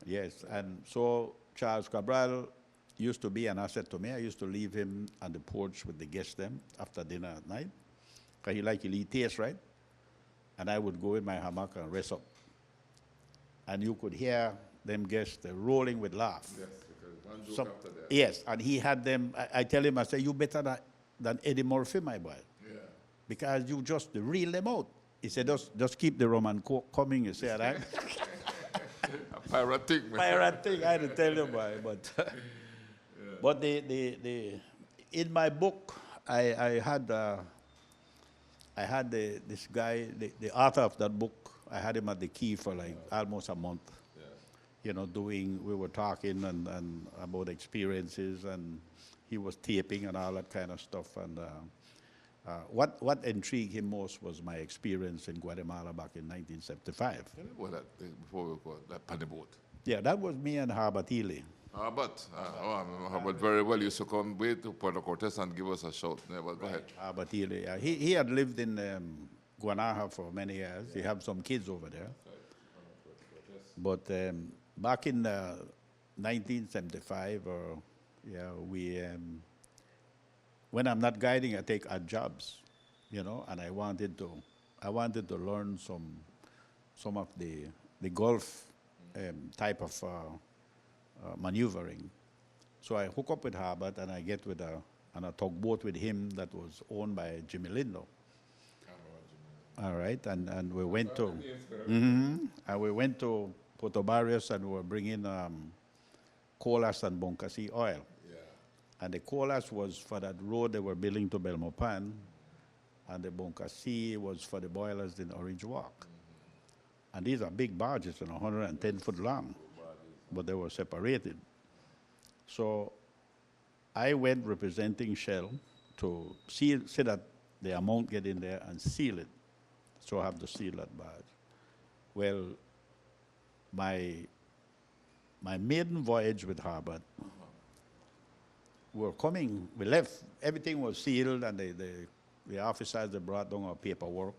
Yes. And so Charles Cabral used to be an asset to me. I used to leave him on the porch with the guests them after dinner at night. Because he'll eat taste, right? And I would go in my hammock and rest up. And you could hear them guests rolling with laugh. Yes, because one joke after that. Yes, and he had them, I tell him, I say, you better than Eddie Murphy, my boy. Yeah. Because you just reel them out. He said, just keep the Roman coming, you say, right? A pirate thing, man. Pirate thing, I had to tell you, boy. But in my book, I had this guy, the author of that book, I had him at the key for like almost a month. Yeah. We were talking and about experiences, and he was taping and all that kind of stuff. And what intrigued him most was my experience in Guatemala back in 1975. Tell me about that before we go, that penny boat. Yeah, that was me and Harbert Ely. Harbert, I remember Harbert very well. He used to come way to Puerto Cortes and give us a shout. Yeah, well, go ahead. Harbert Ely. He had lived in Guanaja for many years. He had some kids over there. But back in 1975, when I'm not guiding, I take odd jobs, and I wanted to learn some of the Gulf type of maneuvering. So I hook up with Harbert and I get on a tugboat with him that was owned by Jimmy Lindo. All right, and we went to and we went to Puerto Barrios and we were bringing colas and Boncasi oil. Yeah. And the colas was for that road they were building to Belmopan, and the Boncasi was for the boilers in Orange Walk. And these are big barges, 110 foot long, but they were separated. So I went representing Shell to see that the amount get in there and seal it. So I have to seal that barge. Well, my maiden voyage with Harbert, we left, everything was sealed, and the officers, they brought down our paperwork,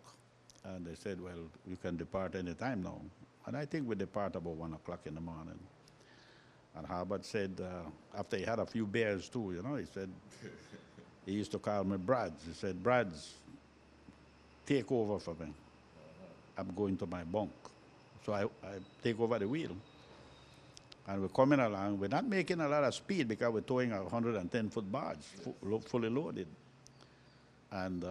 and they said, well, you can depart any time now. And I think we depart about 1 o'clock in the morning. And Harbert said, after he had a few beers too, he said, he used to call me Brads. He said, Brads, take over for me. I'm going to my bunk. So I take over the wheel. And we're coming along. We're not making a lot of speed because we're towing a 110-foot barge, fully loaded. And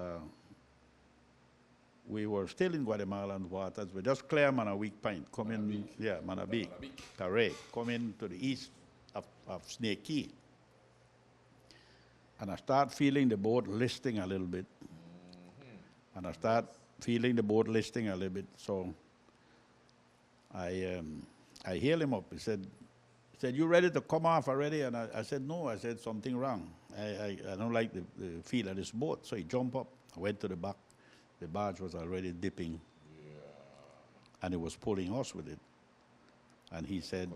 we were still in Guatemalan waters. We just clear Manaweek Point, coming, Manabik, correct, coming to the east of Snake Key. And I start feeling the boat listing a little bit. And I start feeling the boat listing a little bit. So I hailed him up. He said, you ready to come off already? And I said, no. I said, something wrong. I don't like the feel of this boat. So he jumped up. I went to the back. The barge was already dipping. And he was pulling us with it. And he said,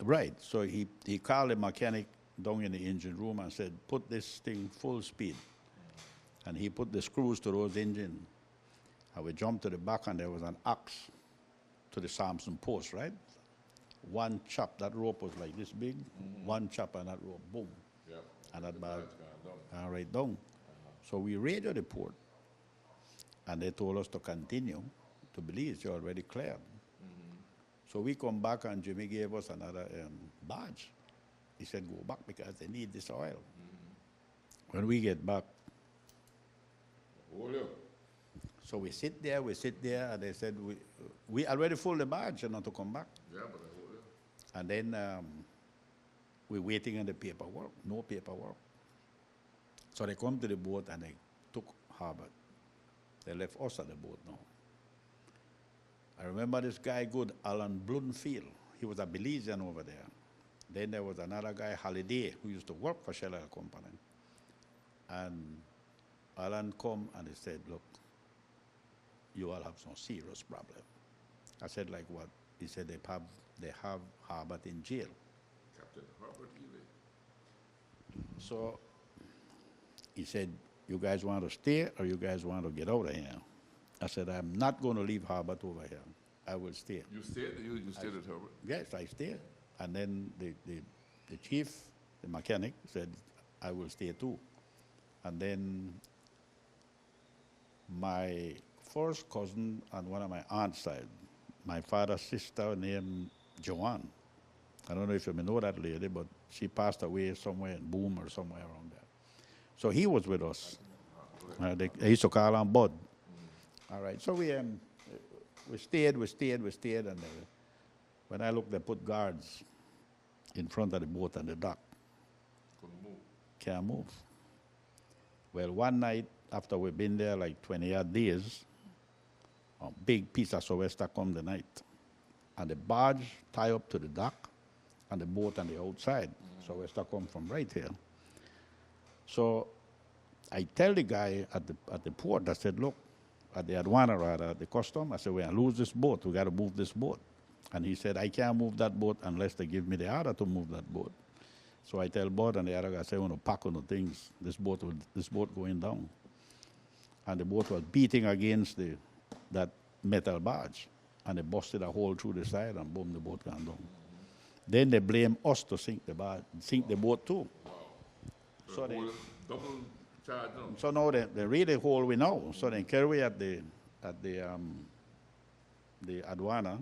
right. So he called the mechanic down in the engine room and said, put this thing full speed. And he put the screws to those engines. And we jumped to the back, and there was an axe to the Samson post, right? One chop, that rope was like this big. One chop on that rope, boom. Yeah. And that barge gone right down. So we radioed the port, and they told us to continue to Belize. You're already cleared. So we come back, and Jimmy gave us another barge. He said, go back because they need this oil. When we get back, so we sit there, and they said, we already full the barge and not to come back. Yeah, but I hold it. And then we're waiting on the paperwork, no paperwork. So they come to the boat and they took Harbert. They left us at the boat now. I remember this guy good, Alan Bloomfield. He was a Belizean over there. Then there was another guy, Holiday, who used to work for Shell Oil Company. And Alan come and he said, look, you all have some serious problem. I said, like what? He said, they have Harbert in jail. Captain Robert Ely. So he said, you guys want to stay or you guys want to get out of here? I said, I'm not going to leave Harbert over here. I will stay. You stayed? You stayed at Herbert? Yes, I stayed. And then the chief, the mechanic, said, I will stay too. And then my first cousin on one of my aunt's side, my father's sister named Joanne. I don't know if you may know that lady, but she passed away somewhere in Boom or somewhere around there. So he was with us. They used to call him Bud. All right, so we stayed, and when I looked, they put guards in front of the boat and the dock. Couldn't move. Can't move. Well, one night, after we've been there like 20-odd days, a big piece of sou'wester come the night. And the barge tie up to the dock and the boat on the outside. Sou'wester come from right here. So I tell the guy at the port, I said, look, at the aduana rather, the custom, I said, we're going to lose this boat. We got to move this boat. And he said, I can't move that boat unless they give me the order to move that boat. So I tell Bud and the other guy, I say, I want to pack on the things. This boat going down. And the boat was beating against that metal barge. And they busted a hole through the side and boom, the boat gone down. Then they blame us to sink the boat too. Wow. So they, double charge now. so now they really hole we know. So they carry at the aduana,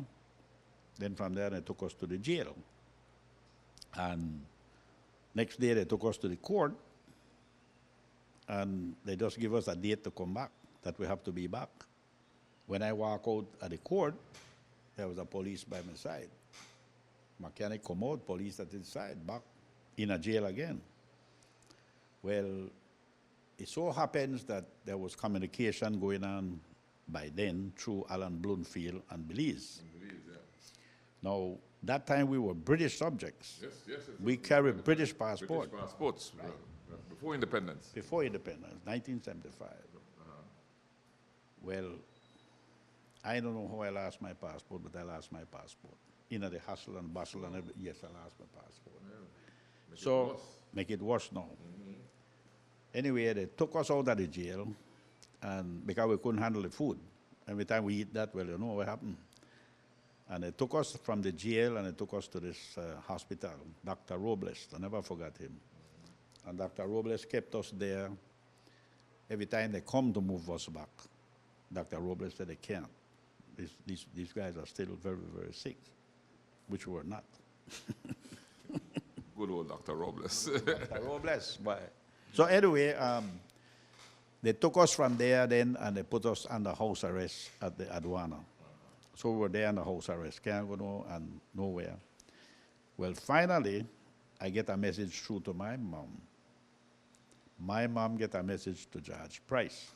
Then from there, they took us to the jail. And next day, they took us to the court, and they just give us a date to come back, that we have to be back. When I walk out at the court, there was a police by my side. Mechanic come out, police at his side, back in a jail again. Well, it so happens that there was communication going on by then through Alan Bloomfield and Belize. Now, that time we were British subjects. Yes. We carried British passport. British passports, before independence. Before independence, 1975. Well, I don't know how I lost my passport, but I lost my passport. In the hustle and bustle and everything, yes, I lost my passport. So, make it worse now. Anyway, they took us out of the jail, and because we couldn't handle the food. Every time we eat that, well, you know what happened. And they took us from the jail, and they took us to this hospital, Dr. Robles. I never forgot him. And Dr. Robles kept us there. Every time they come to move us back, Dr. Robles said they can't. These guys are still very, very sick, which we were not. Good old Dr. Robles. Dr. Robles. So anyway, they took us from there then, and they put us under house arrest at the Aduana. So we were there under house arrest, can't go no, and nowhere. Well, finally, I get a message through to my mom. My mom get a message to Judge Price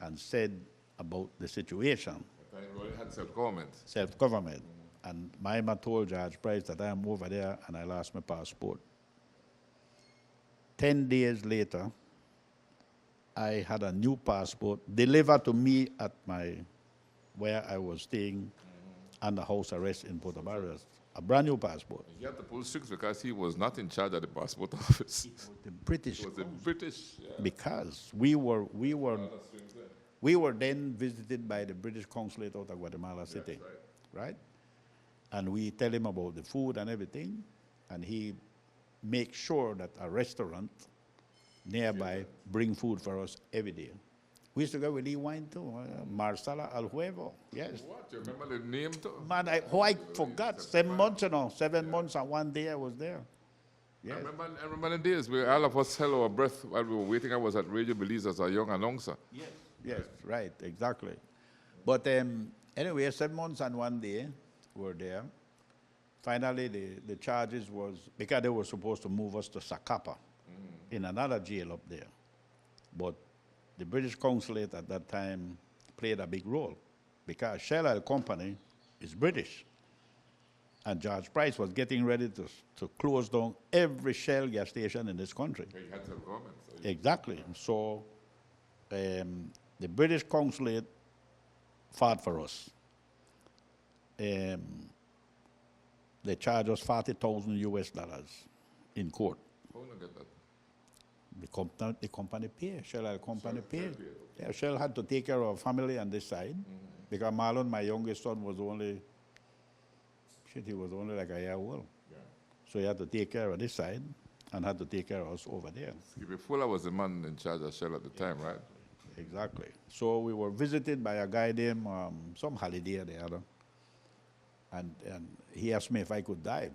and said about the situation. It had self-government. Self-government. And my mom told Judge Price that I am over there and I lost my passport. 10 days later, I had a new passport delivered to me at where I was staying under house arrest in Puerto Barrios. A brand new passport. He had to pull strings because he was not in charge of the passport office. The British. It was the British. Yeah. Because we were then visited by the British consulate out of Guatemala City, right? And we tell him about the food and everything, and he makes sure that a restaurant nearby bring food for us every day. We used to go with wine too, Marsala Al Huevo, yes. What? You remember the name too? Man, I forgot. 7 months, 7 months and 1 day I was there. Yes. I remember the days where all of us held our breath while we were waiting. I was at Radio Belize as a young announcer. Yes, right, exactly. But anyway, 7 months and 1 day were there. Finally, the charges was, because they were supposed to move us to Zacapa in another jail up there. But the British consulate at that time played a big role because Shell Oil Company is British. And George Price was getting ready to close down every Shell gas station in this country. He had self-government. Exactly. So the British consulate fought for us. They charged us $40,000 in court. How did I get that? The company pay. Shell Oil Company pay. Yeah, Shell had to take care of our family on this side because Marlon, my youngest son, was only like a year old. Yeah. So he had to take care of this side and had to take care of us over there. Fuller was the man in charge of Shell at the time, right? Exactly. So we were visited by a guy named some holiday or the other. And he asked me if I could dive.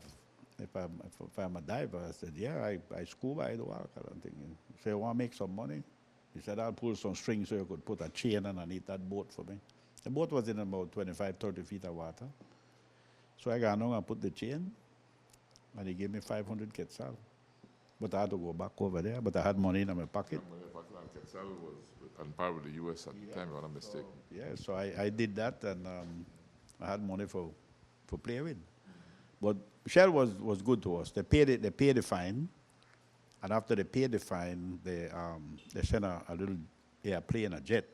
If I'm a diver, I said, yeah, I scuba, I do all kind of thing. He said, want to make some money? He said, I'll pull some strings so you could put a chain underneath that boat for me. The boat was in about 25, 30 feet of water. So I got along and put the chain, and he gave me 500 quetzal. But I had to go back over there, but I had money in my pocket. Quetzal was on par with the U.S. at the time, if I'm not mistaken. Yeah, so I did that, and I had money for play with. But Shell was good to us. They paid the fine, and after they paid the fine, they sent a little airplane, a jet,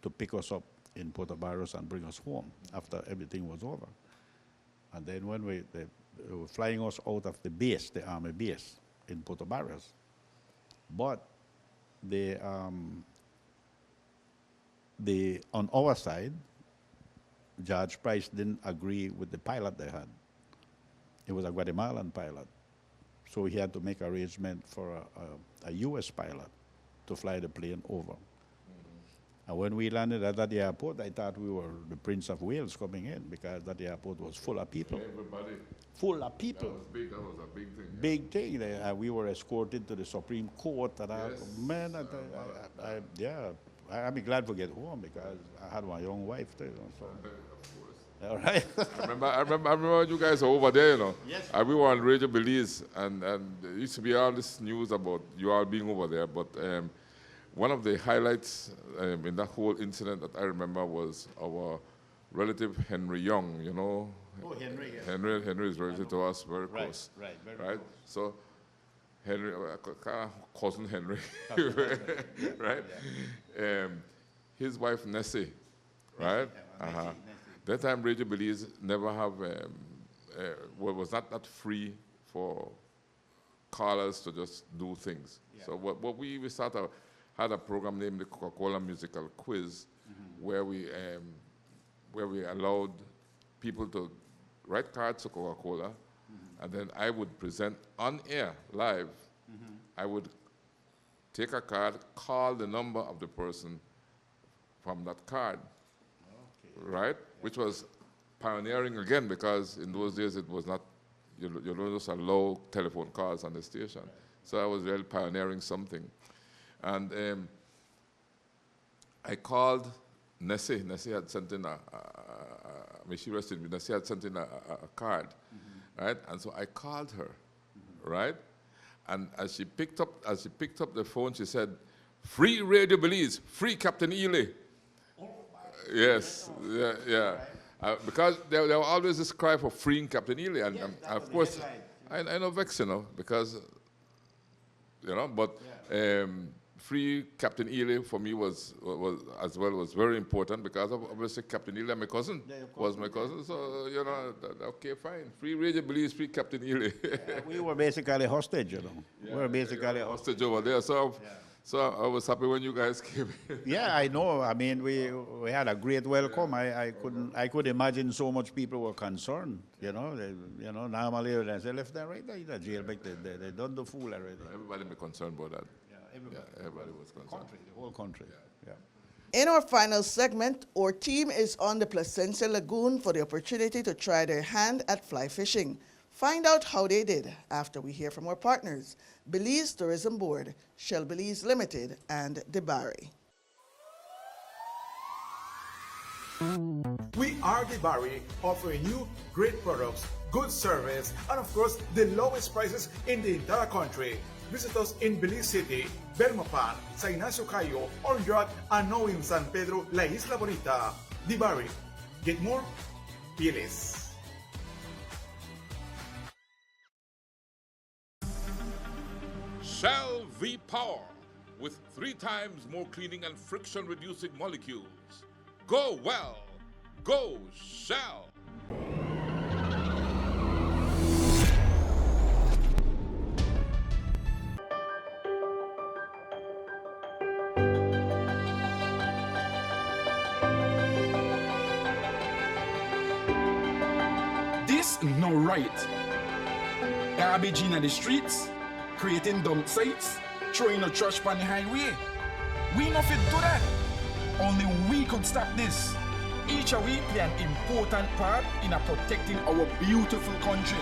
to pick us up in Puerto Barrios and bring us home after everything was over. And then when they were flying us out of the base, the army base in Puerto Barrios, but on our side, Judge Price didn't agree with the pilot they had. It was a Guatemalan pilot. So he had to make arrangement for a U.S. pilot to fly the plane over. And when we landed at that airport, I thought we were the Prince of Wales coming in because that airport was full of people. Everybody. Full of people. That was big. That was a big thing. Big thing. We were escorted to the Supreme Court. And Yes. Man, I'm glad to get home because I had my young wife too. So. Of course. All right. I remember when you guys were over there, you know. Yes. And we were on Radio Belize, and there used to be all this news about you all being over there. But one of the highlights in that whole incident that I remember was our relative Henry Young, you know. Oh, Henry, yes. Henry is related to us, very close. Right, very Right? close. So, Henry, kind of cousin Henry, right? His wife, Nessie, right? Uh-huh. That time, Radio Belize never have, was not that free for callers to just do things. Yeah. So what we started, had a program named the Coca-Cola Musical Quiz, where we allowed people to write cards to Coca-Cola, and then I would present on air, live. I would take a card, call the number of the person from that card, right? Which was pioneering again, because in those days it was not, you don't just allow telephone calls on the station. So I was really pioneering something. And I called Nessie. Nessie had sent in may she rest in peace. Nessie had sent in a card, right? And so I called her, right? And as she picked up the phone, she said, "Free Radio Belize, free Captain Ely." Yes, yeah. Because there was always this cry for freeing Captain Ely, and of course, I know vex, you know, because, you know, but free Captain Ely for me was very important, because obviously Captain Ely, my cousin, was my cousin, so, you know, okay, fine. Free Radio Belize, free Captain Ely. We were basically hostage, you know. We were basically hostage over there, so I was happy when you guys came in. Yeah, I know. I mean, we had a great welcome. I could imagine so much people were concerned. You know, normally when I say left and right, in the jail, but they done the fool already. Everybody be concerned about that. Everybody was concerned. The whole country. Yeah. In our final segment, our team is on the Placencia Lagoon for the opportunity to try their hand at fly fishing. Find out how they did after we hear from our partners, Belize Tourism Board, Shell Belize Limited, and DeBarry. We are DeBarry, offering you great products, good service, and of course, the lowest prices in the entire country. Visit us in Belize City, Belmopan, Sa Ignacio Cayo, Orange, and now in San Pedro, La Isla Bonita. DeBarry. Get more? Be less. Shell V-Power, with 3 times more cleaning and friction-reducing molecules. Go well. Go Shell. This no right. Garbage in the streets, creating dump sites, throwing the trash on the highway. We not fit do that. Only we could stop this. Each of we play an important part in protecting our beautiful country.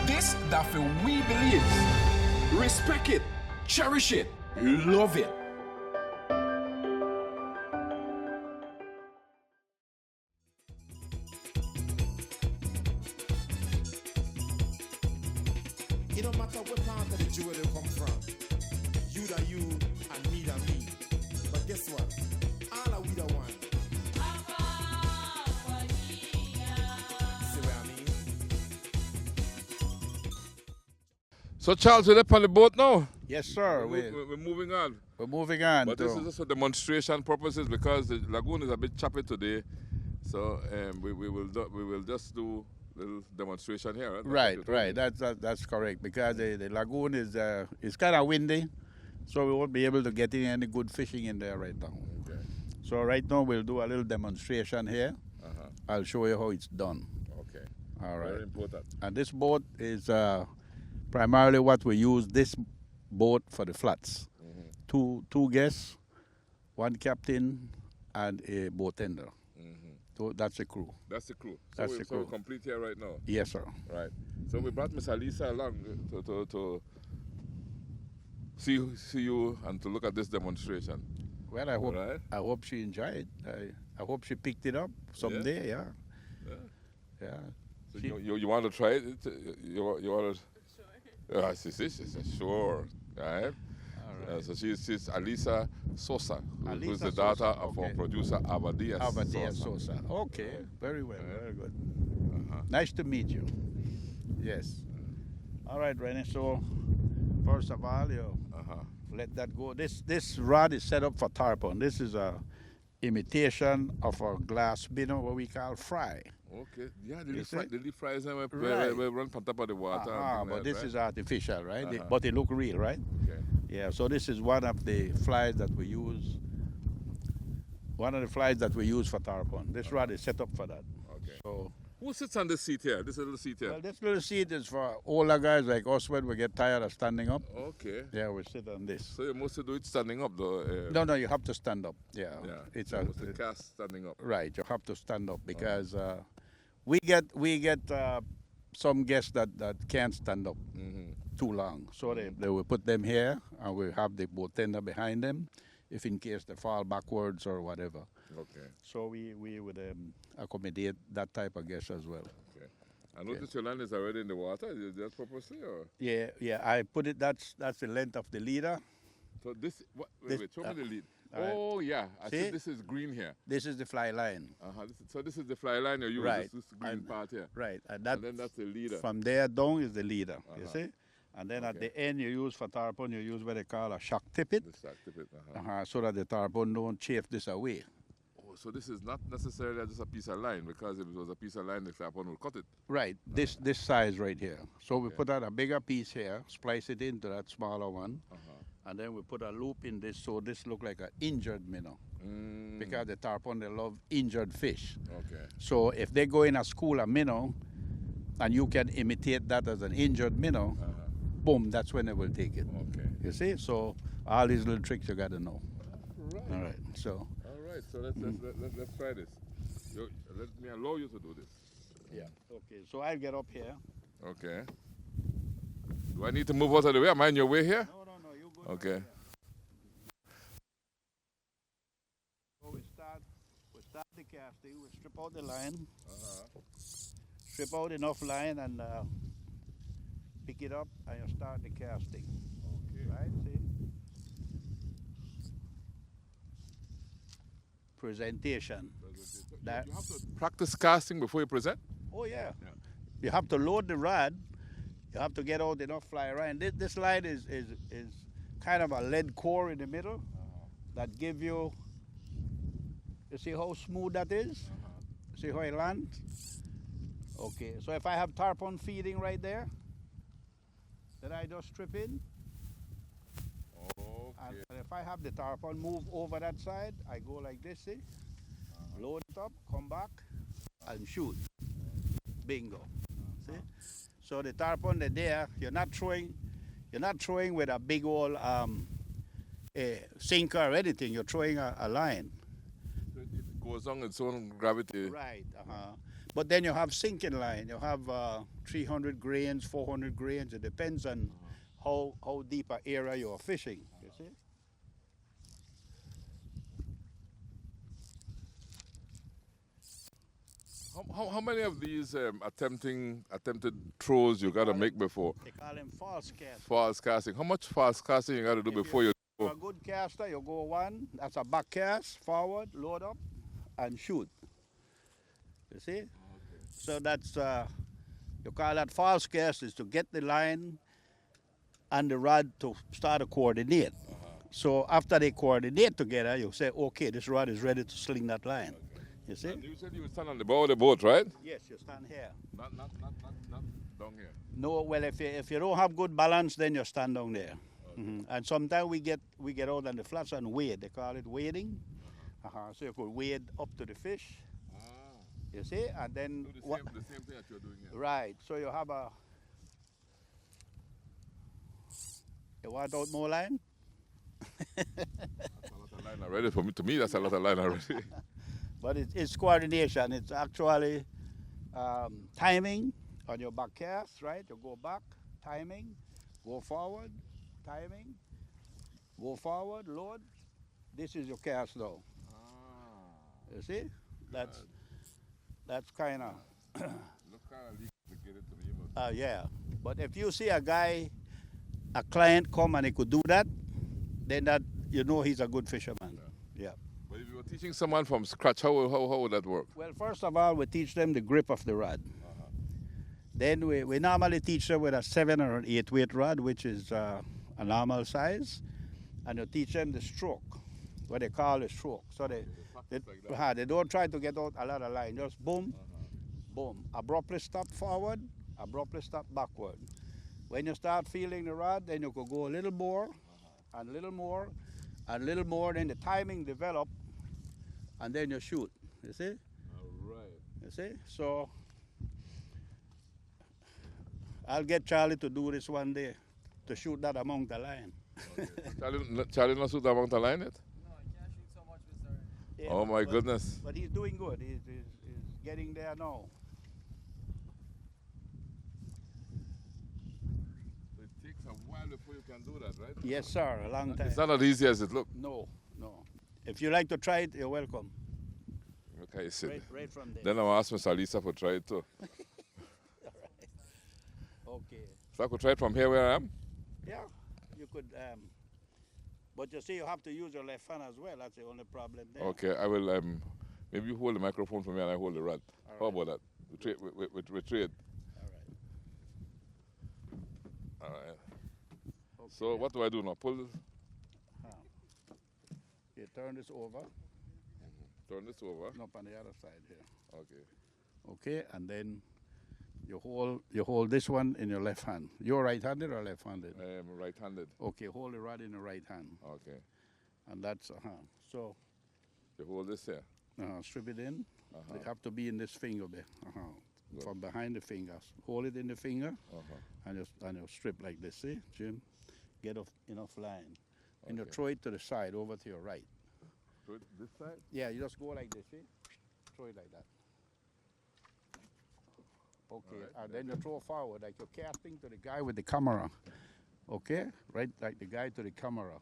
This that we believe. Respect it, cherish it, love it. It don't matter what part of the jewel they come from. You that you and me that me. But guess what? All are we the one. See what I mean? So, Charles, we're up on the boat now. Yes, sir. We're moving on. We're moving on. But this is just for demonstration purposes, because the lagoon is a bit choppy today. So we will just do a little demonstration here. Right. That's correct, because the lagoon is kind of windy, so we won't be able to get in any good fishing in there right now. Okay. So right now we'll do a little demonstration here. I'll show you how it's done. Okay. All right. Very important. And this boat is Primarily what we use this boat for the flats. Two guests, one captain, and a boat tender. So that's the crew. That's the crew. That's the So we're crew. complete here right now. Yes, sir. Right. So we brought Miss Alisa along to see you and to look at this demonstration. Well, I hope she enjoyed it. I hope she picked it up someday. Yeah. So you want to try it? You want to? Sure. She said sure. Right. So she's Alisa Sosa, who's the daughter of our producer Abadia Sosa. Okay, very well, very good. Nice to meet you. Yes. All right, Rennie. So first of all, you let that go. This rod is set up for tarpon. This is a imitation of a glass binner, what we call fry. Okay. Yeah, the leaf fries them we run on top of the water. But this is artificial, right? Uh-huh. But they look real, right? Okay. Yeah, so this is one of the flies that we use. One of the flies that we use for tarpon. This rod is set up for that. Okay. So, who sits on this seat here? This little seat here? well, this little seat is for older guys like us when we get tired of standing up. Okay. Yeah, we sit on this. So you mostly do it standing up though? No, you have to stand up. Yeah. It's so mostly cast standing up. Right, you have to stand up because we get some guests that can't stand up too long. So they will put them here and we have the boat tender behind them if in case they fall backwards or whatever. Okay. So we would accommodate that type of guest as well. Okay. I notice your land is already in the water. Is that purposely or? Yeah. I put it. That's the length of the leader. So this. Wait. Show me the lead. right. Oh yeah. I see See? this is green here. This is the fly line. So this is the fly line you use. Right. This green part here. Right, and then that's the leader. From there down is the leader. You see, and then at the end you use for tarpon. You use what they call a shock tippet. The shock tippet. So that the tarpon don't chafe this away. So this is not necessarily just a piece of line, because if it was a piece of line, the tarpon would cut it. Right, this size right here. So we put out a bigger piece here, splice it into that smaller one, and then we put a loop in this, so this look like an injured minnow. Because the tarpon, they love injured fish. Okay. So if they go in a school of minnow, and you can imitate that as an injured minnow, boom, that's when they will take it. Okay. You see, so all these little tricks you got to know. Right. All right, so. So let's try this. Let me allow you to do this. Yeah. Okay, so I'll get up here. Okay. Do I need to move out of the way? Am I in your way here? No, you go. Okay. So we start the casting. We strip out the line. Strip out enough line and pick it up, and you start the casting. Okay. Right. See. Presentation. You have to practice casting before you present? Oh, yeah. You have to load the rod. You have to get out enough fly around. This line is kind of a lead core in the middle that give you see how smooth that is? See how it lands? Okay, so if I have tarpon feeding right there, then I just strip in. And if I have the tarpon move over that side, I go like this, see? Load it up, come back, and shoot. Bingo. See? So the tarpon they're there, you're not throwing with a big old sinker or anything, you're throwing a line. So it goes on its own gravity. Right. But then you have sinking line. You have 300 grains, 400 grains. It depends on how deep an area you're fishing. You see? How many of these attempted throws you gotta make before? They call them false casting. False casting. How much false casting you gotta do before you For a good caster, you go one. That's a back cast, forward, load up, and shoot. You see? Okay. So that's you call that false cast, is to get the line and the rod to start to coordinate. So after they coordinate together, you say, okay, this rod is ready to sling that line. Okay. You see? And you said you would stand on the bow of the boat, right? Yes, you stand here. Not down here. No, well, if you don't have good balance, then you stand down there. Okay. And sometimes we get out on the flats and wade. They call it wading. So you could wade up to the fish. You see, and then do the same thing that you're doing here. Right. So you have You want out more line? That's a lot of line already for me. To me, that's a lot of line already. But it's coordination. It's actually timing on your back cast, right? You go back, timing, go forward, timing, go forward, load. This is your cast now. You see? That's kind of, Look kind of to get it to me. But yeah. But if you see a client come and he could do that, then that you know he's a good fisherman. Yeah. But if you were teaching someone from scratch, how would that work? Well, first of all, we teach them the grip of the rod. Then we normally teach them with a 7 or an 8 weight rod, which is a normal size. And you teach them the stroke, what they call the stroke. So they don't try to get out a lot of line. Just boom, boom. Abruptly stop forward, abruptly stop backward. When you start feeling the rod, then you could go a little more, and a little more, and a little more. Then the timing develop, and then you shoot. You see? All right. You see? So I'll get Charlie to do this one day, to shoot that among the line. Okay. Charlie not shoot among the line yet? No, I can't shoot so much with her. Yeah, Oh my goodness. But he's doing good. He's getting there now. It takes a while before you can do that, right? Yes, sir. A long time. It's not as easy as it looks. No. If you like to try it, you're welcome. Okay, you see. Right from there. Then I'll ask Miss Alisa to try it too. Okay. So I could try it from here where I am? Yeah, you could. But you see, you have to use your left hand as well. That's the only problem there. Okay, I will. Maybe you hold the microphone for me and I hold the rod. How about that? We trade. All right. Okay. So what do I do now? Pull. You turn this over. Turn this over. Up on the other side here. Okay. Okay, and then you hold this one in your left hand. You're right-handed or left-handed? I am right-handed. Okay, hold the rod in the right hand. Okay. And that's so. You hold this here. Strip it in. They have to be in this finger there. From behind the fingers. Hold it in the finger, and you strip like this. See, Jim? Get enough line. And you throw it to the side, over to your right. Throw it this side? Yeah, you just go like this, see? Throw it like that. Okay, right, and then you throw forward, like you're casting to the guy with the camera. Okay, right, like the guy to the camera.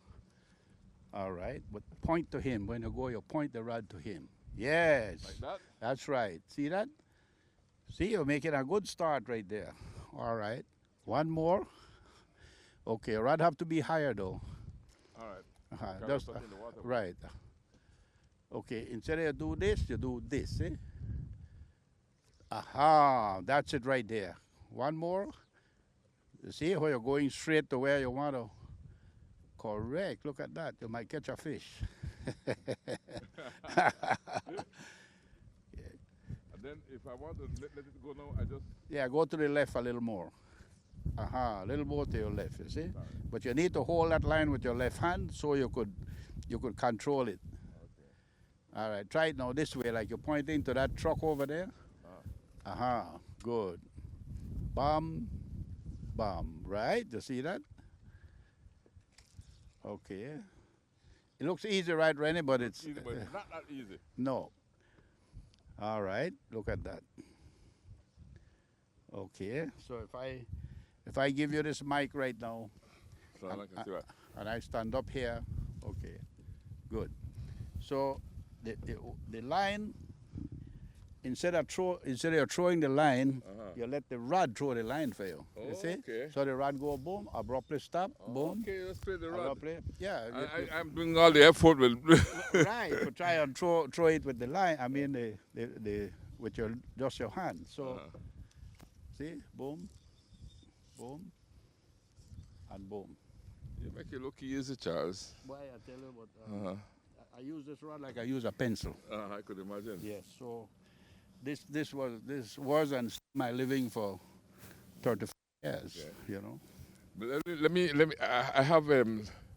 All right, but point to him. When you go, you point the rod to him. Yes. Like that? That's right. See that? See, you're making a good start right there. All right. One more. Okay, rod have to be higher though. All right. Uh-huh. Kind Just, of in the water. right. Okay, instead of you do this, you do this, see? Aha, that's it right there. One more. You see how you're going straight to where you want to. Correct. Look at that. You might catch a fish. And then if I want to let it go now, I just... Yeah, go to the left a little more. A little more to your left, you see? But you need to hold that line with your left hand so you could control it. Okay. All right, try it now this way, like you're pointing to that truck over there. Good. Bam, bam, right? You see that? Okay. It looks easy, right, Rennie? But it's easy, but it's not that easy. No. All right, look at that. Okay, so if I give you this mic right now, So I can see that. and I stand up here, okay, good. So the line, instead of throwing the line, you let the rod throw the line for you. Oh, You see? okay. So the rod go boom, abruptly stop, boom. Okay, let's play the rod. Abruptly, yeah. I'm doing all the effort with... Right, to try and throw it with the line. I mean, with just your hand. So, see, boom, boom, and boom. You make it look easy, Charles. Why I tell you, but I use this rod like I use a pencil. I could imagine. Yes. So, this was and still my living for 35 years. Okay. You know. But let me. I have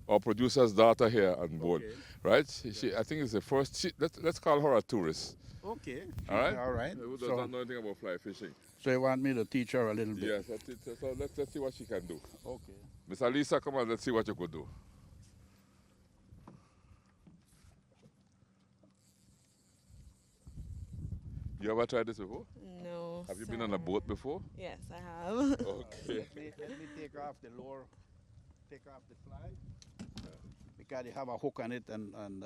our producer's daughter here on board, Okay. right? She, I think it's the first. Let's call her a tourist. Okay. All right. All right. Who does So, not know anything about fly fishing? so you want me to teach her a little bit? Yes. So let's see what she can do. Okay. Miss Alisa, come on, let's see what you could do. You ever tried this before? No. Have you been on a boat before? Yes, I have. Okay. Let me take off the lower, take off the fly, because you have a hook on it, and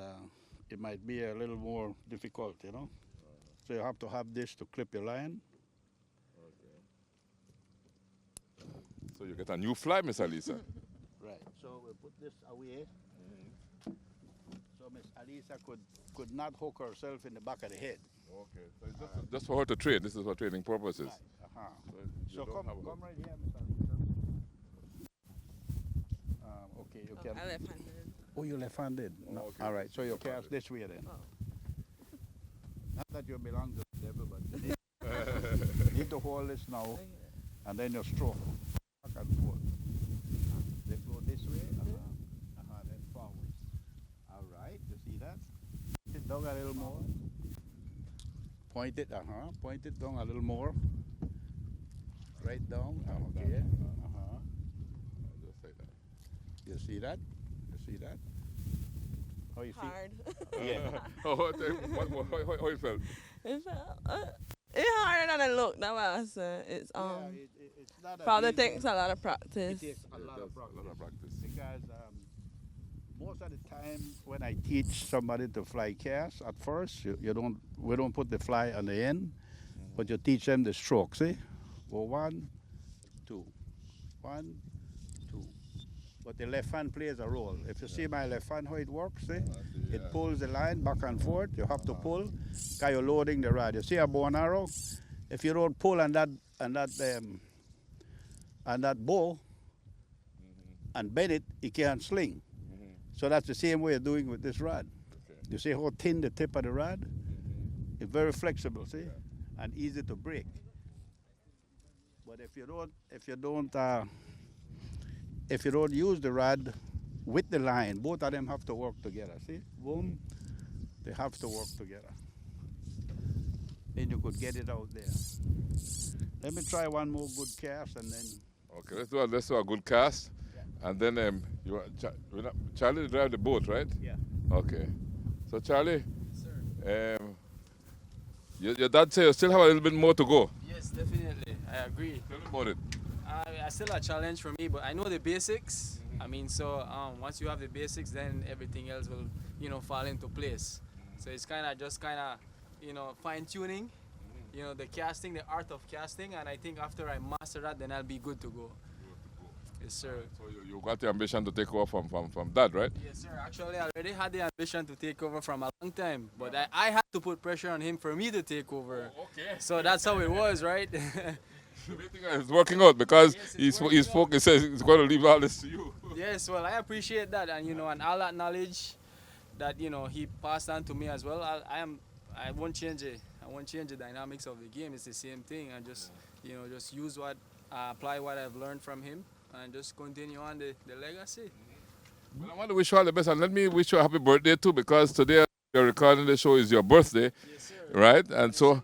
it might be a little more difficult, you know. So you have to have this to clip your line. So you get a new fly, Miss Alisa. Right. So we put this away. So Miss Alisa could not hook herself in the back of the head. Okay. So it's just for her to train. This is for training purposes. Right. Uh-huh. you So don't have a come hook. right here, Miss Alisa. Okay, you can. I left-handed. Oh, you're left-handed. No. Okay. All right. So you cast this way then. Oh. Not that you belong to the devil, but you need to hold this now, Okay. and then you stroke back and forth. They flow this way, then forward. All right. You see that? It down a little more. Point it, point it down a little more. Right down, okay. Just like that. You see that? You see that? How you feel? Hard. Yeah. How you felt? It's harder than it looked. That was it's It's not a probably easy- takes a lot of It practice. takes a lot of A lot of practice. because most of the time when I teach somebody to fly cast, at first we don't put the fly on the end, but you teach them the stroke. See, go 1, 2, 1, 2. But the left hand plays a role. If you see my left hand how it works, see, it pulls the line back and forth. You have to pull, because you're loading the rod. You see a bow and arrow. If you don't pull on that bow and bend it, it can't sling. So that's the same way of doing with this rod. Okay. You see how thin the tip of the rod? It's very flexible, see, and easy to break. But if you don't use the rod with the line, both of them have to work together. See, boom, they have to work together. Then you could get it out there. Let me try one more good cast, and then. Okay, let's do a good cast. And then Charlie drive the boat, right? Yeah. Okay. So Charlie, your dad said you still have a little bit more to go. Yes, definitely. I agree. Tell me about it. I still a challenge for me, but I know the basics. I mean, so once you have the basics, then everything else will, fall into place. So it's kind of fine tuning, the casting, the art of casting, and I think after I master that, then I'll be good to go. Yes, sir. So you got the ambition to take over from Dad, right? Yes, sir. Actually, I already had the ambition to take over from a long time, but I had to put pressure on him for me to take over. Okay. So that's how it was, right? It's working out because Yes, it's he's focused. Says he's going to leave all this to you. Yes, well, I appreciate that, and and all that knowledge that he passed on to me as well. I won't change it. I won't change the dynamics of the game. It's the same thing, and just just use apply what I've learned from him, and just continue on the legacy. Well, I want to wish you all the best, and let me wish you a happy birthday too, because today you're recording the show is your birthday, Yes, sir. right? And so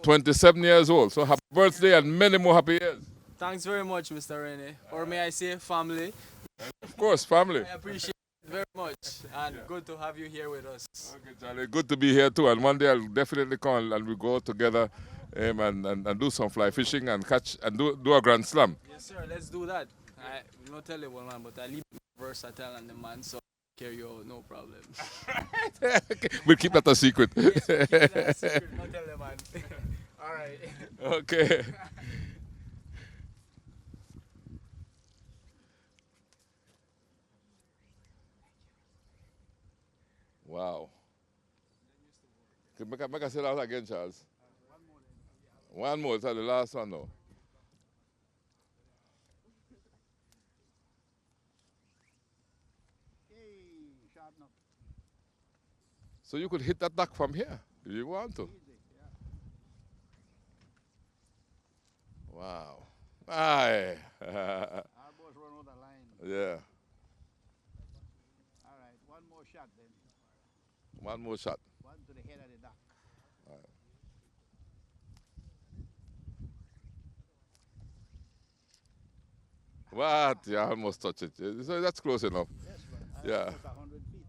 27 years old. So happy birthday and many more happy years. Thanks very much, Mr. Rene. Or may I say family? Of course, family. I appreciate it very much, and good to have you here with us. Okay, Charlie, good to be here too. And one day I'll definitely come and we'll go together and do some fly fishing and catch and do a grand slam. Yes, sir. Let's do that. I will not tell you one man, but I leave versatile and the man, so carry you out, no problem. Okay, we'll keep that a secret. Yes, we'll keep that a secret, not tell the man. All right. Okay. Wow. Make I say that again, Charles. One more, it's the last one now. So you could hit that duck from here if you want to. Wow. Aye. Almost run out of line. Yeah. All right, one more shot then. One more shot. One to the head of the duck. What? You almost touched it. So that's close enough. Yes, Yeah. almost 100 feet.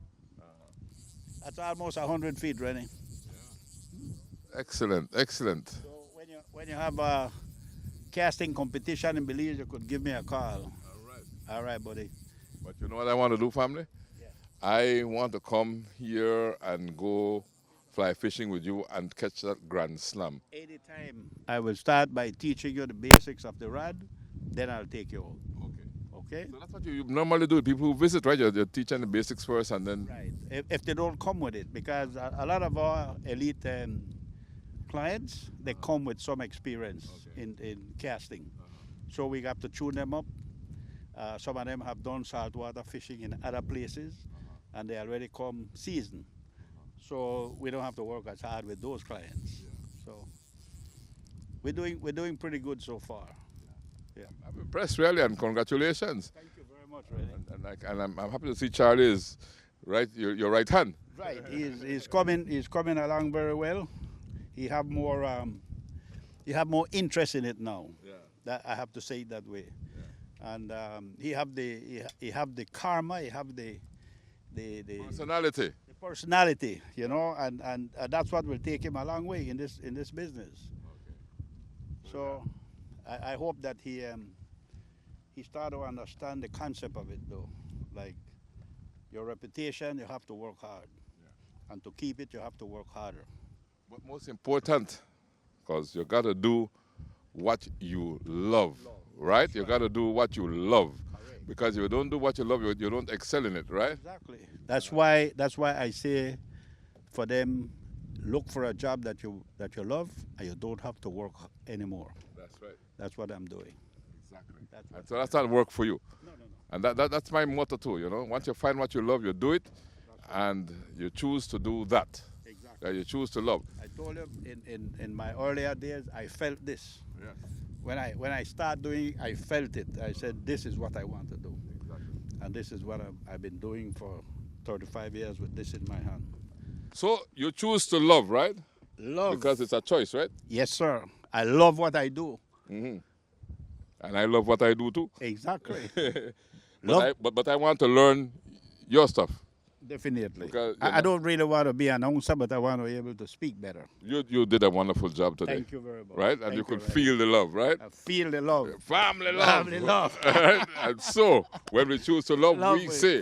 That's almost 100 feet, Rennie. Excellent, excellent. So when you have a casting competition in Belize, you could give me a call. All right, buddy. But you know what I want to do, family? Yeah. I want to come here and go fly fishing with you and catch that grand slam. Anytime. I will start by teaching you the basics of the rod, then I'll take you out. Okay. Okay? So that's what you normally do. People who visit, right? You're teaching the basics first and then... Right. If they don't come with it, because a lot of our elite clients, they come with some experience in casting. So we have to tune them up. Some of them have done saltwater fishing in other places, and they already come seasoned. So we don't have to work as hard with those clients. So we're doing pretty good so far. Yeah. I'm impressed, really, and congratulations. Thank you very much, Rennie. And I'm happy to see Charlie's right, your right hand. Right, he's coming along very well. He have more interest in it now. Yeah. That I have to say it that way. Yeah. And he have the karma, he have the Personality. the personality, you know, and that's what will take him a long way in this business. Okay. So I hope that he start to understand the concept of it though. Like your reputation, you have to work hard. Yeah. And to keep it, you have to work harder. But most important, because you got to do what you love, right? You got to do what you love. Correct. Because if you don't do what you love, you don't excel in it, right? Exactly. That's why I say for them, look for a job that you love and you don't have to work anymore. That's right. That's what I'm doing. Exactly. So that's not work for you. No. And that's my motto too, you know. Once you find what you love, you do it, and you choose to do that. Exactly. You choose to love. I told you in my earlier days, I felt this. Yes. When I start doing it, I felt it. I said, this is what I want to do. Exactly. And this is what I've been doing for 35 years with this in my hand. So you choose to love, right? Love. Because it's a choice, right? Yes, sir. I love what I do. Mm-hmm. And I love what I do too. Exactly. But I want to learn your stuff. Definitely. Because, I don't really want to be an announcer, but I want to be able to speak better. You did a wonderful job today. Thank you very much. Right? And Thank you could very feel the love, right? I feel the love. Family love. Family love. Right? And so, when we choose to love we say,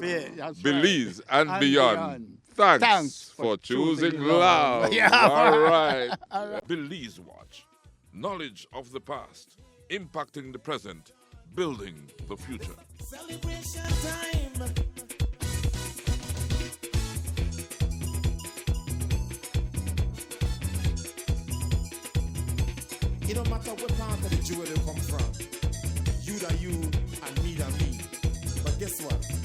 Belize right. and beyond. Thanks for choosing love. Yeah. All right. Belize Watch. Knowledge of the past, impacting the present, building the future. Celebration time. It don't matter what part of the jewel they come from. You that you and me that me. But guess what?